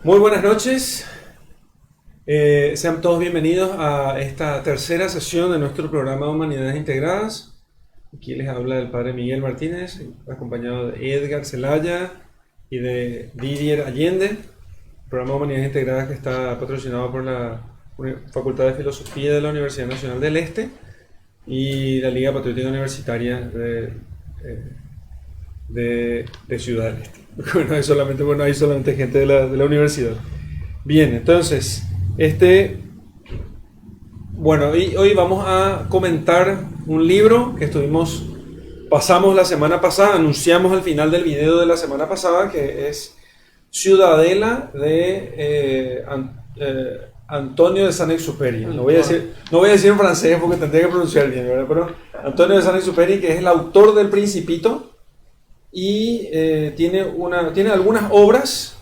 Muy buenas noches, sean todos bienvenidos a esta tercera sesión de nuestro programa de Humanidades Integradas. Aquí les habla el padre Miguel Martínez, acompañado de Edgar Zelaya y de Didier Allende. El programa de Humanidades Integradas que está patrocinado por la Facultad de Filosofía de la Universidad Nacional del Este y la Liga Patriótica Universitaria de Ciudad del Este. Hay solamente gente de la universidad. Bien, entonces, hoy vamos a comentar un libro que pasamos la semana pasada, anunciamos al final del video de la semana pasada, que es Ciudadela de Antonio de Saint-Exupéry. No voy a decir en francés porque tendría que pronunciar bien, ¿verdad? Pero Antonio de Saint-Exupéry, que es el autor del Principito, y tiene algunas obras,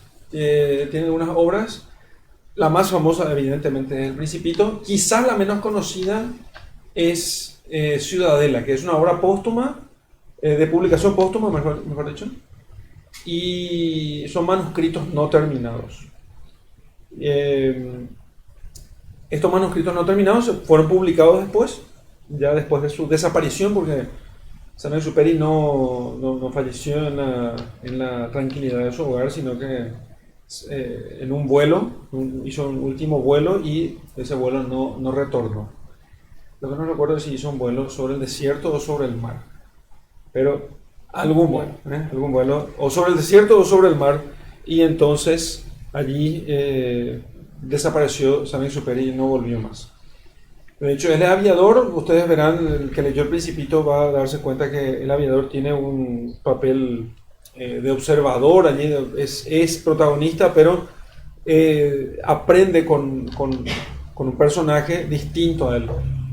la más famosa evidentemente es El Principito, quizás la menos conocida es Ciudadela, que es una obra póstuma, de publicación póstuma, mejor dicho, y son manuscritos no terminados. Estos manuscritos no terminados fueron publicados después de su desaparición, porque Saint-Exupéry no falleció en la tranquilidad de su hogar, sino que en un vuelo, hizo un último vuelo y ese vuelo no retornó. Lo que no recuerdo es si hizo un vuelo sobre el desierto o sobre el mar, pero algún vuelo, o sobre el desierto o sobre el mar, y entonces allí desapareció Saint-Exupéry y no volvió más. De hecho, él es aviador. Ustedes verán, el que leyó El Principito va a darse cuenta que el aviador tiene un papel de observador, allí es protagonista, pero aprende con un personaje distinto a él.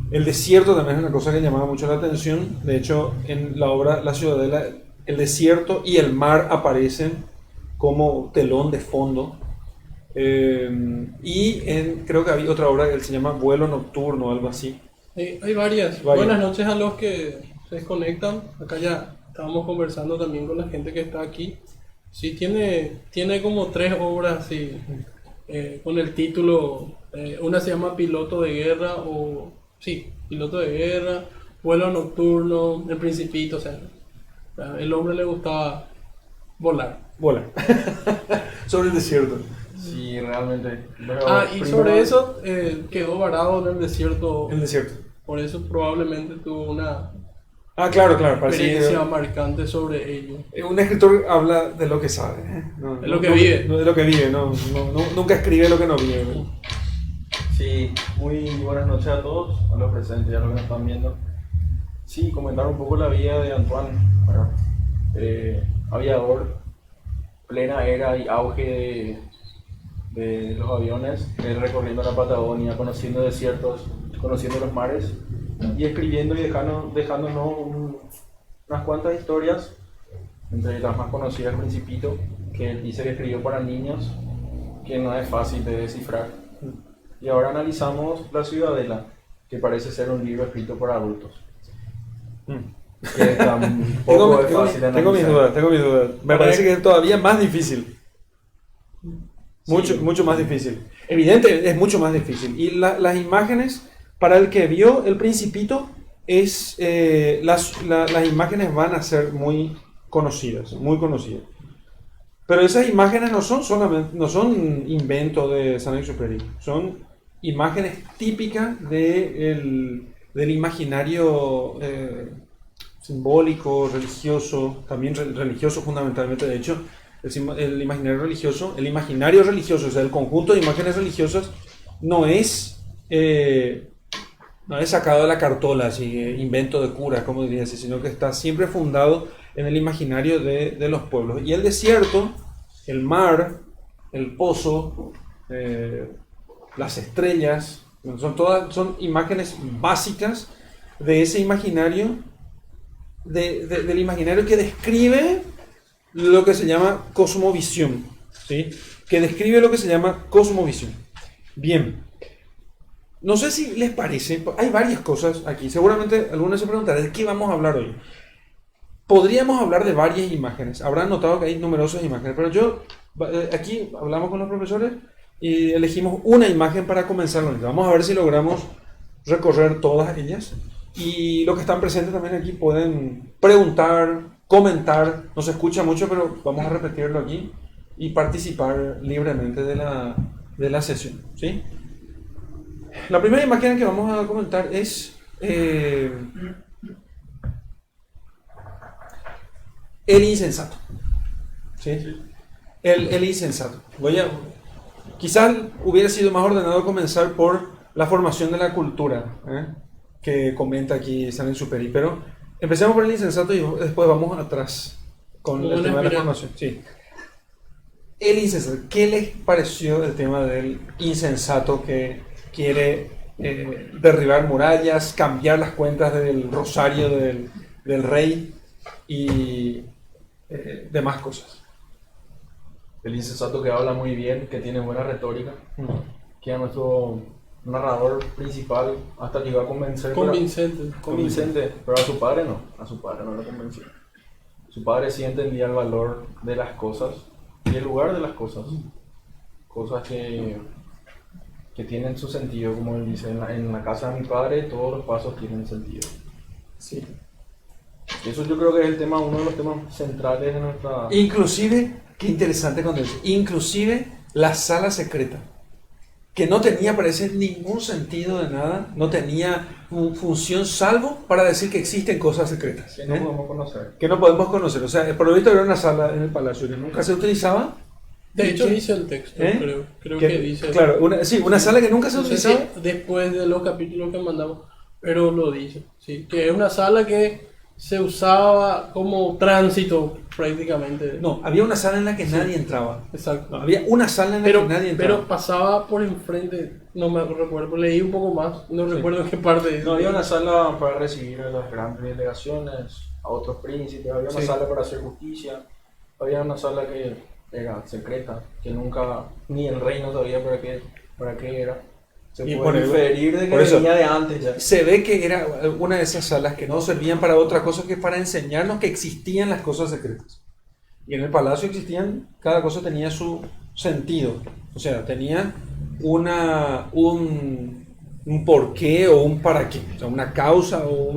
El desierto también es una cosa que llamaba mucho la atención. De hecho, en la obra La Ciudadela, el desierto y el mar aparecen como telón de fondo. Creo que había otra obra que se llama Vuelo Nocturno o algo así. Hay varias. Buenas noches a los que se desconectan. Acá ya estábamos conversando también con la gente que está aquí. Sí, tiene como 3 obras así, con el título. Una se llama Piloto de Guerra, Piloto de Guerra, Vuelo Nocturno, El Principito. O sea, el hombre le gustaba volar. Sobre el desierto. Sí, realmente. Y sobre eso quedó varado en el desierto. El desierto. Por eso probablemente tuvo una claro. experiencia marcante sobre ello. Un escritor habla de lo que sabe. De lo que vive. No de lo que vive, nunca escribe lo que no vive. Sí, muy buenas noches a todos, a los presentes y a los que nos están viendo. Sí, comentar un poco la vida de Antoine, aviador, plena era y auge de los aviones, recorriendo la Patagonia, conociendo desiertos, conociendo los mares y escribiendo y dejándonos unas cuantas historias, entre las más conocidas El Principito, que él dice que escribió para niños, que no es fácil de descifrar. Y ahora analizamos La Ciudadela, que parece ser un libro escrito por adultos. Que tampoco es fácil de analizar. Tengo mis dudas. Me parece que es todavía más difícil. Mucho más difícil. Evidente, es mucho más difícil. Y las imágenes, para el que vio El Principito, las imágenes van a ser muy conocidas. Pero esas imágenes no son invento de Saint-Exupéry. Son imágenes típicas del imaginario simbólico, religioso, también religioso fundamentalmente. De hecho, el imaginario religioso, o sea, el conjunto de imágenes religiosas no es sacado de la cartola, así, invento de cura, como diría así, sino que está siempre fundado en el imaginario de los pueblos. Y el desierto, el mar, el pozo, las estrellas, son imágenes básicas de ese imaginario, del imaginario que describe lo que se llama cosmovisión, ¿sí? Bien, no sé si les parece, hay varias cosas aquí, seguramente algunos se preguntarán, ¿de qué vamos a hablar hoy? Podríamos hablar de varias imágenes, habrán notado que hay numerosas imágenes, pero yo Aquí hablamos con los profesores y elegimos una imagen para comenzar. Vamos a ver si logramos recorrer todas ellas. Y los que están presentes también aquí pueden preguntar, comentar. No se escucha mucho, pero vamos a repetirlo aquí y participar libremente de la sesión, ¿sí? La primera imagen que vamos a comentar es el insensato, ¿sí? El insensato. Quizás hubiera sido más ordenado comenzar por la formación de la cultura, que comenta aquí San Exupéry, pero empecemos por el insensato y después vamos atrás con el tema de la formación. Sí. El insensato, ¿qué les pareció el tema del insensato que quiere derribar murallas, cambiar las cuentas del rosario del rey y demás cosas? El insensato que habla muy bien, que tiene buena retórica, que a nuestro narrador principal hasta llegó a convencer. Convincente, pero a su padre no lo convenció. Su padre sí entendía el valor de las cosas y el lugar de las cosas. Cosas que tienen su sentido, como él dice, en la casa de mi padre todos los pasos tienen sentido. Sí. Eso yo creo que es uno de los temas centrales de nuestra... Inclusive, qué interesante cuando dice, inclusive la sala secreta, que no tenía, parece, ningún sentido de nada, no tenía función salvo para decir que existen cosas secretas. Que no podemos conocer. Que no podemos conocer. O sea, por lo visto era una sala en el palacio que nunca se utilizaba. De hecho dice el texto, creo que dice. Claro, una sala que nunca se utilizaba. Sí, después de los capítulos que mandamos, pero lo dice, sí, que es una sala que se usaba como tránsito prácticamente. No, había una sala en la que nadie entraba. Exacto. No, había una sala en la que nadie entraba. Pero pasaba por enfrente, no me recuerdo, leí un poco más, no recuerdo en qué parte. No, había una sala para recibir a las grandes delegaciones, a otros príncipes, había una sala para hacer justicia, había una sala que era secreta, que nunca, ni el rey no sabía para qué era. Se puede inferir de que venía de antes ya. Se ve que era una de esas salas que no servían para otra cosa que para enseñarnos que existían las cosas secretas. Y en el palacio existían, cada cosa tenía su sentido. O sea, tenía un porqué o un para qué. O sea, una causa o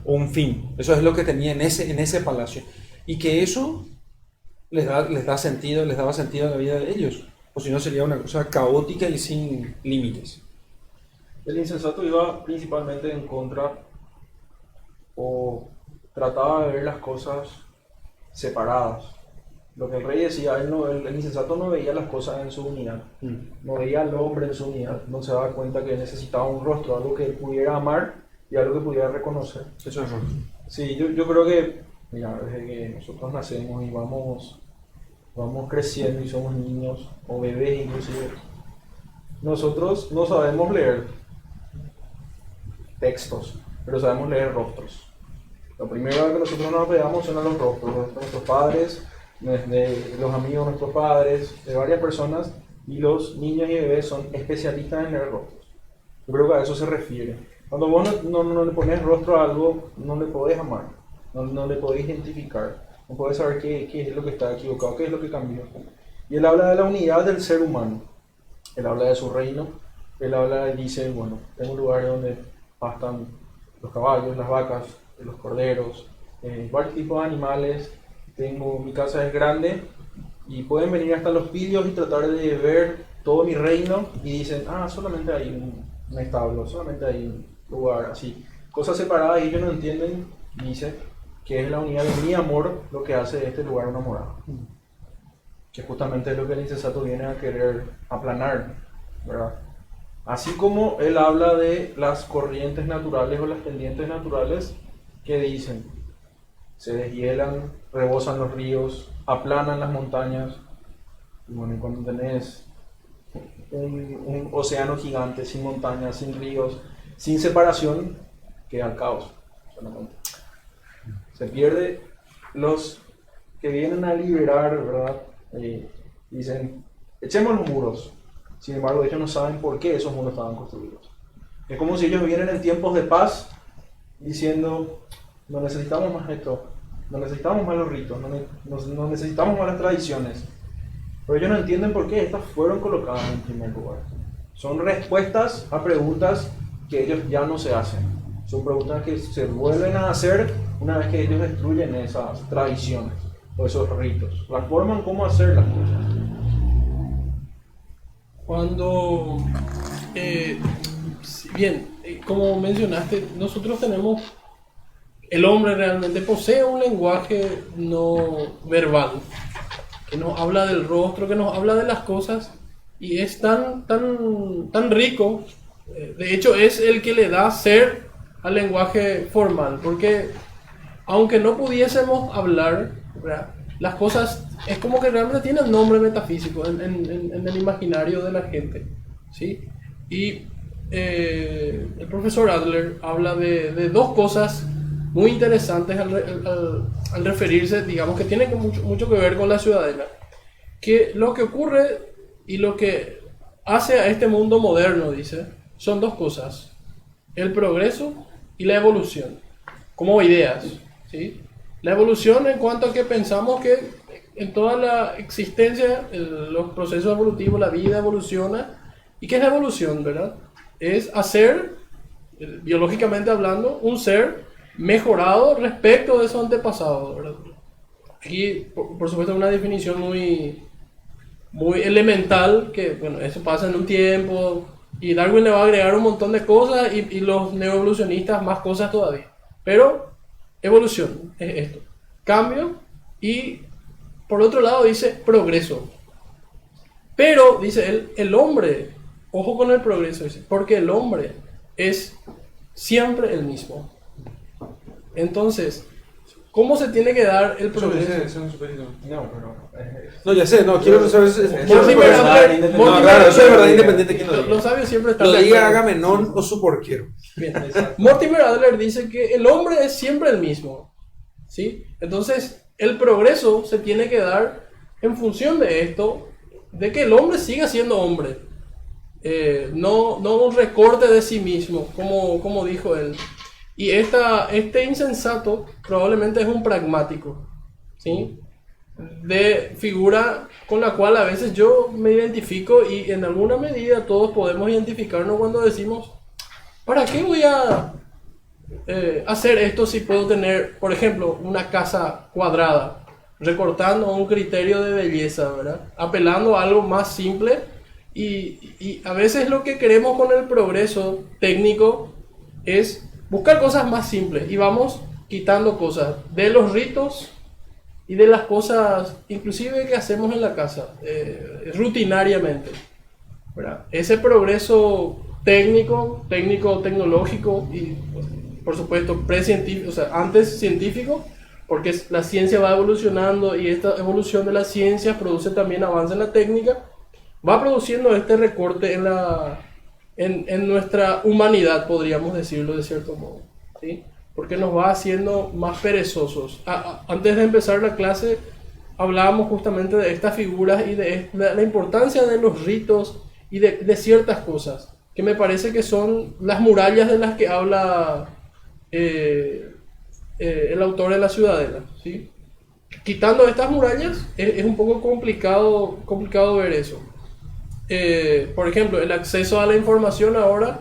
un fin. Eso es lo que tenía en ese palacio. Y que eso les daba sentido a la vida de ellos. O si no sería una cosa caótica y sin límites. El insensato iba principalmente en contra o trataba de ver las cosas separadas. Lo que el rey decía, el insensato no veía las cosas en su unidad, no veía al hombre en su unidad, no se daba cuenta que necesitaba un rostro, algo que él pudiera amar y algo que pudiera reconocer. Eso es rostro. Sí, yo creo que, mira, desde que nosotros nacemos y vamos creciendo y somos niños o bebés inclusive, nosotros no sabemos leer textos, pero sabemos leer rostros. Lo primero que nosotros nos pegamos son a los rostros de nuestros padres, de los amigos de nuestros padres, de varias personas, y los niños y bebés son especialistas en leer rostros. Yo creo que a eso se refiere. Cuando vos no le pones rostro a algo, no le podés amar, no le podés identificar, no podés saber qué es lo que está equivocado, qué es lo que cambió. Y él habla de la unidad del ser humano, él habla de su reino, dice, bueno, tengo un lugar donde pastan los caballos, las vacas, los corderos, varios tipos de animales. Mi casa es grande y pueden venir hasta los pillos y tratar de ver todo mi reino y dicen, solamente hay un establo, solamente hay un lugar así. Cosas separadas y ellos no entienden, dice, que es la unidad de mi amor lo que hace de este lugar una morada. Que justamente es lo que el insensato viene a querer aplanar, ¿verdad? Así como él habla de las corrientes naturales o las pendientes naturales que dicen, se deshielan, rebosan los ríos, aplanan las montañas. Y bueno, cuando tenés un océano gigante sin montañas, sin ríos, sin separación, queda el caos solamente. Se pierde los que vienen a liberar, ¿verdad? Dicen, echemos los muros. Sin embargo, ellos no saben por qué esos muros estaban construidos. Es como si ellos vienen en tiempos de paz diciendo, no necesitamos más esto, no necesitamos más los ritos, no necesitamos más las tradiciones. Pero ellos no entienden por qué estas fueron colocadas en primer lugar. Son respuestas a preguntas que ellos ya no se hacen. Son preguntas que se vuelven a hacer una vez que ellos destruyen esas tradiciones o esos ritos. La forma en cómo hacer las cosas. Cuando, como mencionaste, nosotros tenemos, el hombre realmente posee un lenguaje no verbal, que nos habla del rostro, que nos habla de las cosas, y es tan rico, de hecho es el que le da ser al lenguaje formal, porque aunque no pudiésemos hablar, ¿verdad?, las cosas es como que realmente tienen nombre metafísico en el imaginario de la gente, ¿sí? Y el profesor Adler habla de dos cosas muy interesantes al referirse, digamos, que tienen mucho que ver con la ciudadela. Que lo que ocurre y lo que hace a este mundo moderno, dice, son dos cosas: el progreso y la evolución, como ideas, ¿sí? La evolución en cuanto a que pensamos que en toda la existencia, los procesos evolutivos, la vida evoluciona. ¿Y qué es la evolución, verdad? Es hacer, biológicamente hablando, un ser mejorado respecto de su antepasado, ¿verdad? Aquí, por supuesto, una definición muy elemental, que bueno, eso pasa en un tiempo, y Darwin le va a agregar un montón de cosas, y los neoevolucionistas más cosas todavía. Pero evolución es esto, cambio, y por otro lado dice progreso. Pero, dice él, el hombre, ojo con el progreso, dice, porque el hombre es siempre el mismo. Entonces, ¿cómo se tiene que dar el progreso? No, pero... No, ya sé, no, quiero saber... Eso es verdad independiente quién lo diga. Los sabios siempre están... Lo diga Agamenón o su porquero. Bien. Mortimer Adler dice que el hombre es siempre el mismo, ¿sí? Entonces, el progreso se tiene que dar en función de esto, de que el hombre siga siendo hombre. No un recorte de sí mismo, como dijo él. Y este insensato probablemente es un pragmático, ¿sí? De figura con la cual a veces yo me identifico, y en alguna medida todos podemos identificarnos cuando decimos: ¿para qué voy a hacer esto si puedo tener, por ejemplo, una casa cuadrada? Recortando un criterio de belleza, ¿verdad? Apelando a algo más simple, y a veces lo que queremos con el progreso técnico es buscar cosas más simples, y vamos quitando cosas de los ritos y de las cosas inclusive que hacemos en la casa rutinariamente, ¿verdad? Ese progreso tecnológico y, por supuesto, precientífico, o sea, antes científico, porque la ciencia va evolucionando, y esta evolución de la ciencia produce también avance en la técnica, va produciendo este recorte en nuestra humanidad, podríamos decirlo de cierto modo, ¿sí? Porque nos va haciendo más perezosos. Antes de empezar la clase hablábamos justamente de estas figuras y de la importancia de los ritos y de ciertas cosas, que me parece que son las murallas de las que habla el autor de La Ciudadela, ¿sí? Quitando estas murallas es un poco complicado ver eso. Por ejemplo, el acceso a la información ahora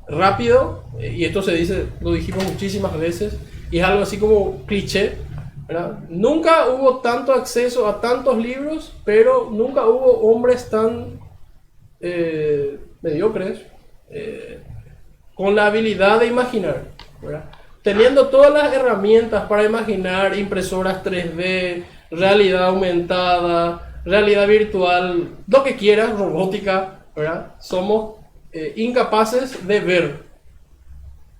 rápido, y esto se dice, lo dijimos muchísimas veces, y es algo así como cliché, ¿verdad? Nunca hubo tanto acceso a tantos libros, pero nunca hubo hombres tan mediocres con la habilidad de imaginar, ¿verdad? Teniendo todas las herramientas para imaginar, impresoras 3D, realidad aumentada, realidad virtual, lo que quieras, robótica, ¿verdad? Somos incapaces de ver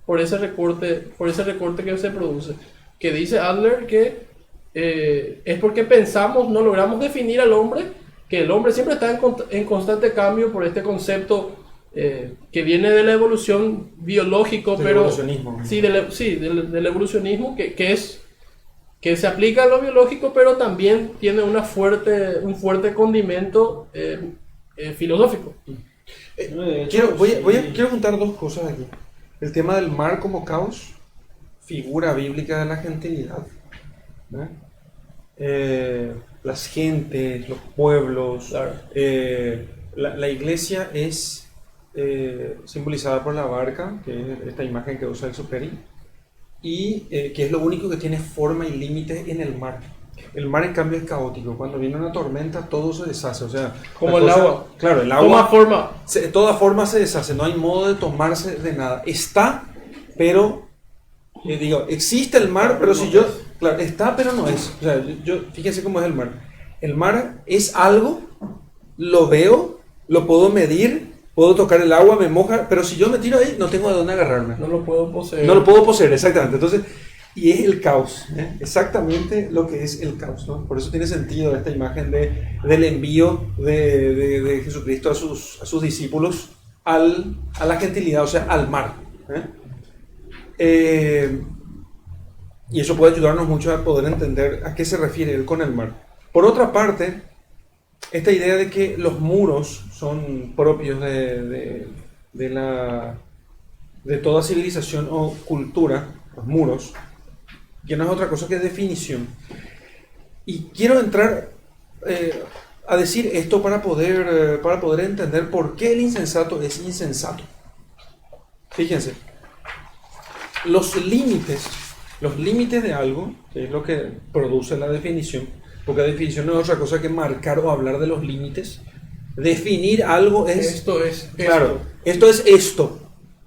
por ese recorte que se produce, que dice Adler que es porque pensamos, no logramos definir al hombre, que el hombre siempre está en constante cambio por este concepto que viene de la evolución biológico, del pero evolucionismo. Del evolucionismo, que se aplica a lo biológico, pero también tiene un fuerte condimento filosófico. Quiero juntar dos cosas aquí. El tema del mar como caos, figura bíblica de la gentilidad, ¿no? las gentes, los pueblos. Claro. La iglesia es simbolizada por la barca, que es esta imagen que usa Exupéry, y que es lo único que tiene forma y límites en el mar. El mar, en cambio, es caótico. Cuando viene una tormenta, todo se deshace. O sea, como el agua. Claro, el agua. Toma forma. Toda forma se deshace. No hay modo de tomarse de nada. Está, pero. Existe el mar, pero si yo. Claro, está, pero no es. O sea, fíjense cómo es el mar. El mar es algo, lo veo, lo puedo medir, puedo tocar el agua, me moja, pero si yo me tiro ahí, no tengo de dónde agarrarme. No lo puedo poseer. No lo puedo poseer, exactamente. Entonces. Y es el caos, exactamente lo que es el caos, ¿no? Por eso tiene sentido esta imagen del envío de Jesucristo a sus discípulos a la gentilidad, o sea, al mar. Y eso puede ayudarnos mucho a poder entender a qué se refiere él con el mar. Por otra parte, esta idea de que los muros son propios de toda civilización o cultura, los muros, que no es otra cosa que definición. Y quiero entrar a decir esto para poder entender por qué el insensato es insensato. Fíjense, los límites de algo, que es lo que produce la definición, porque la definición no es otra cosa que marcar o hablar de los límites. Definir algo es... Esto es claro, esto es esto.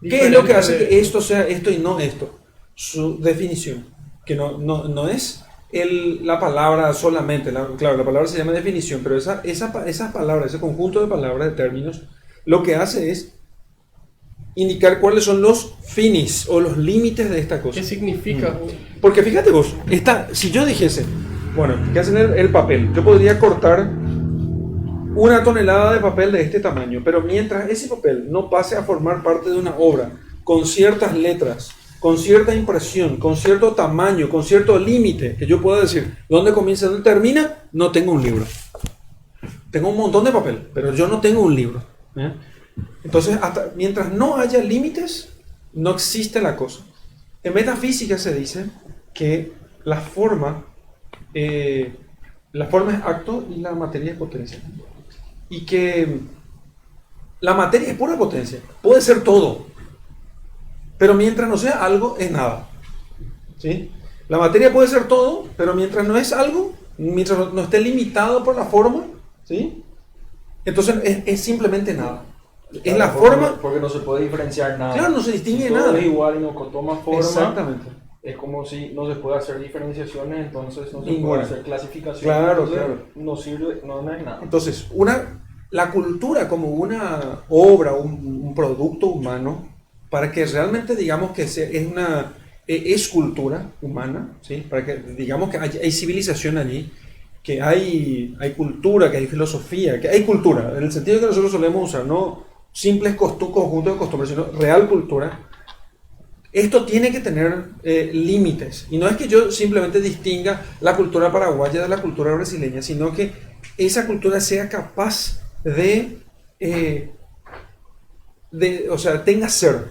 ¿Qué es lo que hace que esto sea esto y no esto? Su definición. Que no es la palabra solamente, claro, la palabra se llama definición, pero esa palabra, ese conjunto de palabras, de términos, lo que hace es indicar cuáles son los finis o los límites de esta cosa. ¿Qué significa? Porque fíjate vos, si yo dijese, bueno, ¿qué hacen el papel? Yo podría cortar 1 tonelada de papel de este tamaño, pero mientras ese papel no pase a formar parte de una obra con ciertas letras, con cierta impresión, con cierto tamaño, con cierto límite, que yo pueda decir dónde comienza y dónde termina, no tengo un libro. Tengo un montón de papel, pero yo no tengo un libro. Entonces, mientras no haya límites, no existe la cosa. En metafísica se dice que la forma es acto y la materia es potencia. Y que la materia es pura potencia, puede ser todo. Pero mientras no sea algo, es nada. ¿Sí? La materia puede ser todo, pero mientras no es algo, mientras no esté limitado por la forma, ¿sí? Entonces es simplemente nada. Claro, es la forma... Porque no se puede diferenciar nada. Claro, no se distingue si nada. todo es igual y no toma forma. Exactamente. Es como si no se puede hacer diferenciaciones, entonces no se Ninguna. puede hacer clasificaciones. Claro, entonces claro. No sirve, no es nada. Entonces, la cultura como una obra, un producto humano, para que realmente digamos que es una cultura humana, ¿sí? Para que digamos que hay civilización allí, que hay cultura, que hay filosofía, que hay cultura, en el sentido que nosotros solemos usar, no simples conjuntos de costumbres, sino real cultura. Esto tiene que tener límites, y no es que yo simplemente distinga la cultura paraguaya de la cultura brasileña, sino que esa cultura sea capaz o sea, tenga ser,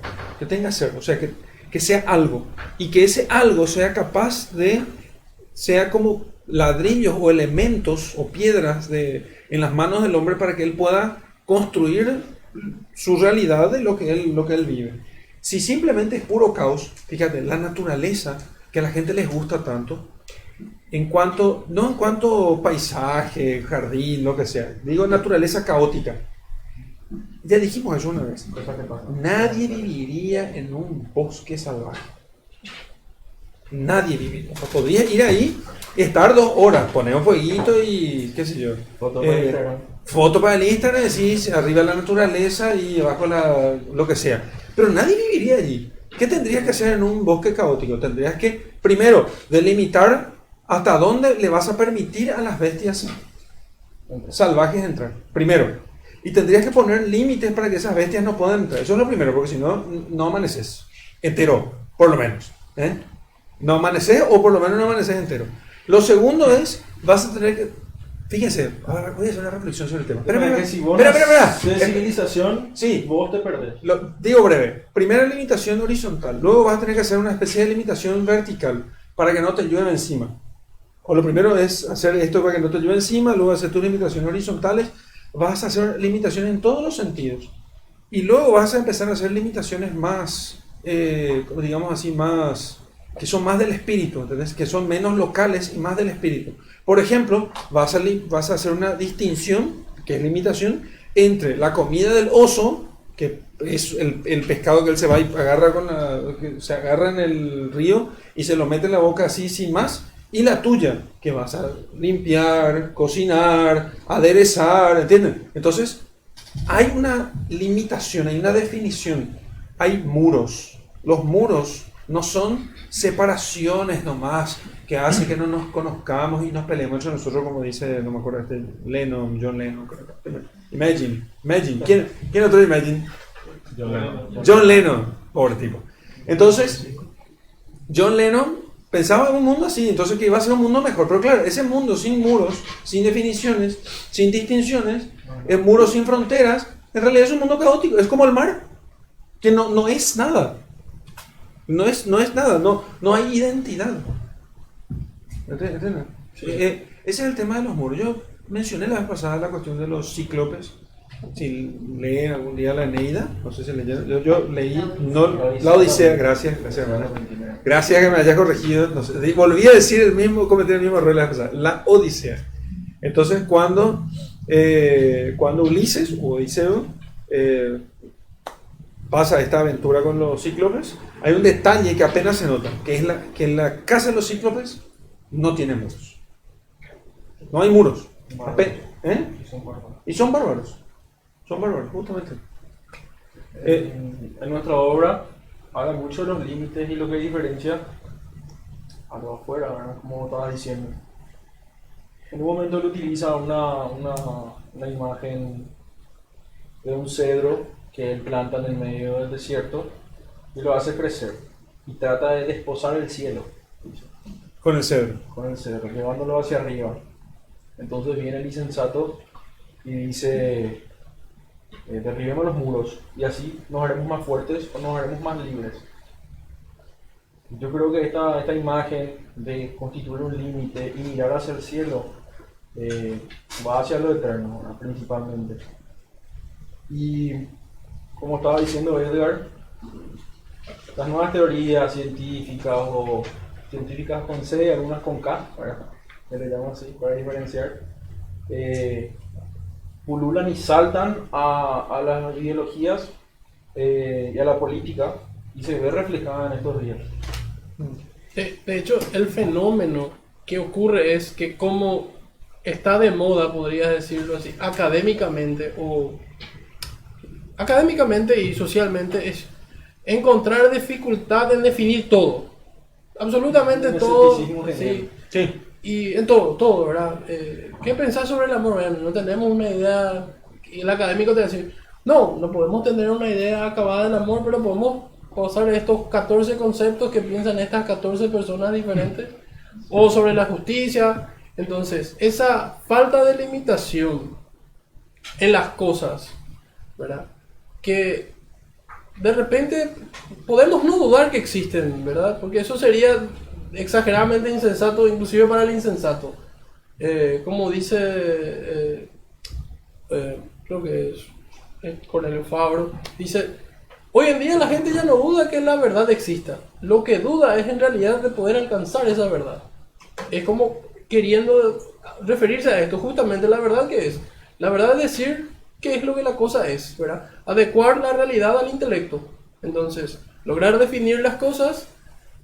o sea, que sea algo, y que ese algo sea capaz sea como ladrillos o elementos o piedras en las manos del hombre para que él pueda construir su realidad de lo que él vive. Si simplemente es puro caos, fíjate, la naturaleza que a la gente les gusta tanto, no en cuanto paisaje, jardín, lo que sea, digo naturaleza caótica. Ya dijimos eso una vez. Nadie viviría en un bosque salvaje. Nadie viviría. O sea, podría ir ahí, estar 2 horas, poner un fueguito y qué sé yo. Foto para el Instagram. Foto para el Instagram, decís, arriba la naturaleza y abajo lo que sea. Pero nadie viviría allí. ¿Qué tendrías que hacer en un bosque caótico? Tendrías que, primero, delimitar hasta dónde le vas a permitir a las bestias salvajes entrar. Primero. Y tendrías que poner límites para que esas bestias no puedan entrar. Eso es lo primero, porque si no, no amaneces entero, por lo menos. No amaneces o por lo menos no amaneces entero. Lo segundo es, vas a tener que... Fíjense, ahora voy a hacer una reflexión sobre el tema. Espera. Si vos de civilización, sí, vos te perdés. Digo breve. Primera limitación horizontal. Luego vas a tener que hacer una especie de limitación vertical para que no te llueva encima. O lo primero es hacer esto para que no te lleve encima, luego hacer tus limitaciones horizontales, vas a hacer limitaciones en todos los sentidos. Y luego vas a empezar a hacer limitaciones más, digamos así, más, que son más del espíritu, ¿entendés? Que son menos locales y más del espíritu. Por ejemplo, vas a hacer una distinción, que es limitación, entre la comida del oso, que es el pescado que él se va y agarra que se agarra en el río y se lo mete en la boca así sin más, y la tuya, que vas a limpiar, cocinar, aderezar, ¿entiendes? Entonces, hay una limitación, hay una definición, hay muros. Los muros no son separaciones nomás que hacen que no nos conozcamos y nos peleemos entre nosotros, como dice, no me acuerdo, John Lennon. Imagine. ¿Quién otro Imagine? John Lennon, pobre tipo. Entonces, John Lennon pensaba en un mundo así, entonces que iba a ser un mundo mejor. Pero claro, ese mundo sin muros, sin definiciones, sin distinciones, el muro sin fronteras, en realidad es un mundo caótico. Es como el mar, que no es nada. No es nada, no hay identidad. ¿Entiendes? Sí. Ese es el tema de los muros. Yo mencioné la vez pasada la cuestión de los cíclopes. Si leen algún día la Eneida, no sé si leyeron. Yo leí la Odisea, gracias hermano. Gracias que me haya corregido. No sé, volví a decir cometer el mismo error la vez pasada. La Odisea. Entonces, cuando Ulises o Odiseo pasa esta aventura con los cíclopes, hay un detalle que apenas se nota, que es que en la casa de los cíclopes no tiene muros. No hay muros. Y son bárbaros. Son bárbaros, justamente. En nuestra obra habla mucho de los límites y lo que diferencia a lo afuera, ¿verdad? Como estabas diciendo. En un momento él utiliza una imagen de un cedro que él planta en el medio del desierto y lo hace crecer. Y trata de desposar el cielo. Con el cedro. Con el cedro, llevándolo hacia arriba. Entonces viene el insensato y dice: derribemos los muros y así nos haremos más fuertes o nos haremos más libres. Yo creo que esta imagen de constituir un límite y mirar hacia el cielo va hacia lo eterno, ¿verdad? Principalmente. Y como estaba diciendo Edgar, las nuevas teorías científicas o científicas con C y algunas con K, ¿verdad? Que le llaman así para diferenciar, pululan y saltan a las ideologías y a la política, y se ve reflejada en estos días. De hecho, el fenómeno que ocurre es que, como está de moda, podría decirlo así, académicamente y socialmente, es encontrar dificultad en definir todo, absolutamente todo. Sí. Sí. Y en todo, ¿verdad? ¿Qué pensás sobre el amor? Bueno, no tenemos una idea. Y el académico te va a decir: no podemos tener una idea acabada del amor, pero podemos pasar estos 14 conceptos que piensan estas 14 personas diferentes. O sobre la justicia. Entonces, esa falta de limitación en las cosas, ¿verdad? Que de repente podemos no dudar que existen, ¿verdad? Porque eso sería exageradamente insensato, inclusive para el insensato. Como dice, creo que es Cornelio Fabro, dice: hoy en día la gente ya no duda que la verdad exista. Lo que duda es en realidad de poder alcanzar esa verdad. Es como queriendo referirse a esto, justamente la verdad que es. La verdad es decir qué es lo que la cosa es, ¿verdad? Adecuar la realidad al intelecto. Entonces, lograr definir las cosas.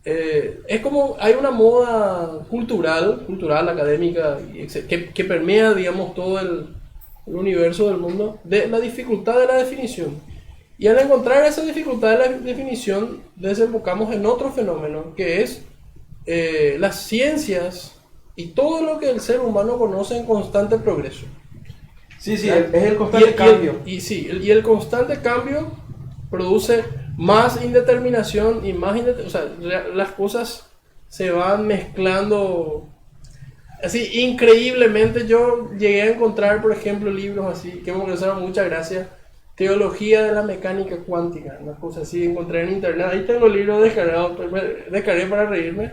Es como hay una moda cultural, académica, que permea, digamos, todo el universo del mundo, de la dificultad de la definición. Y al encontrar esa dificultad de la definición, desembocamos en otro fenómeno, que es las ciencias y todo lo que el ser humano conoce en constante progreso. Sí, es el constante cambio. Y el constante cambio produce más indeterminación y más o sea, las cosas se van mezclando así increíblemente. Yo llegué a encontrar, por ejemplo, libros así que me causaron mucha gracia: Teología de la mecánica cuántica, una cosa así, encontré en internet. Ahí tengo el libro descargado, descargué para reírme,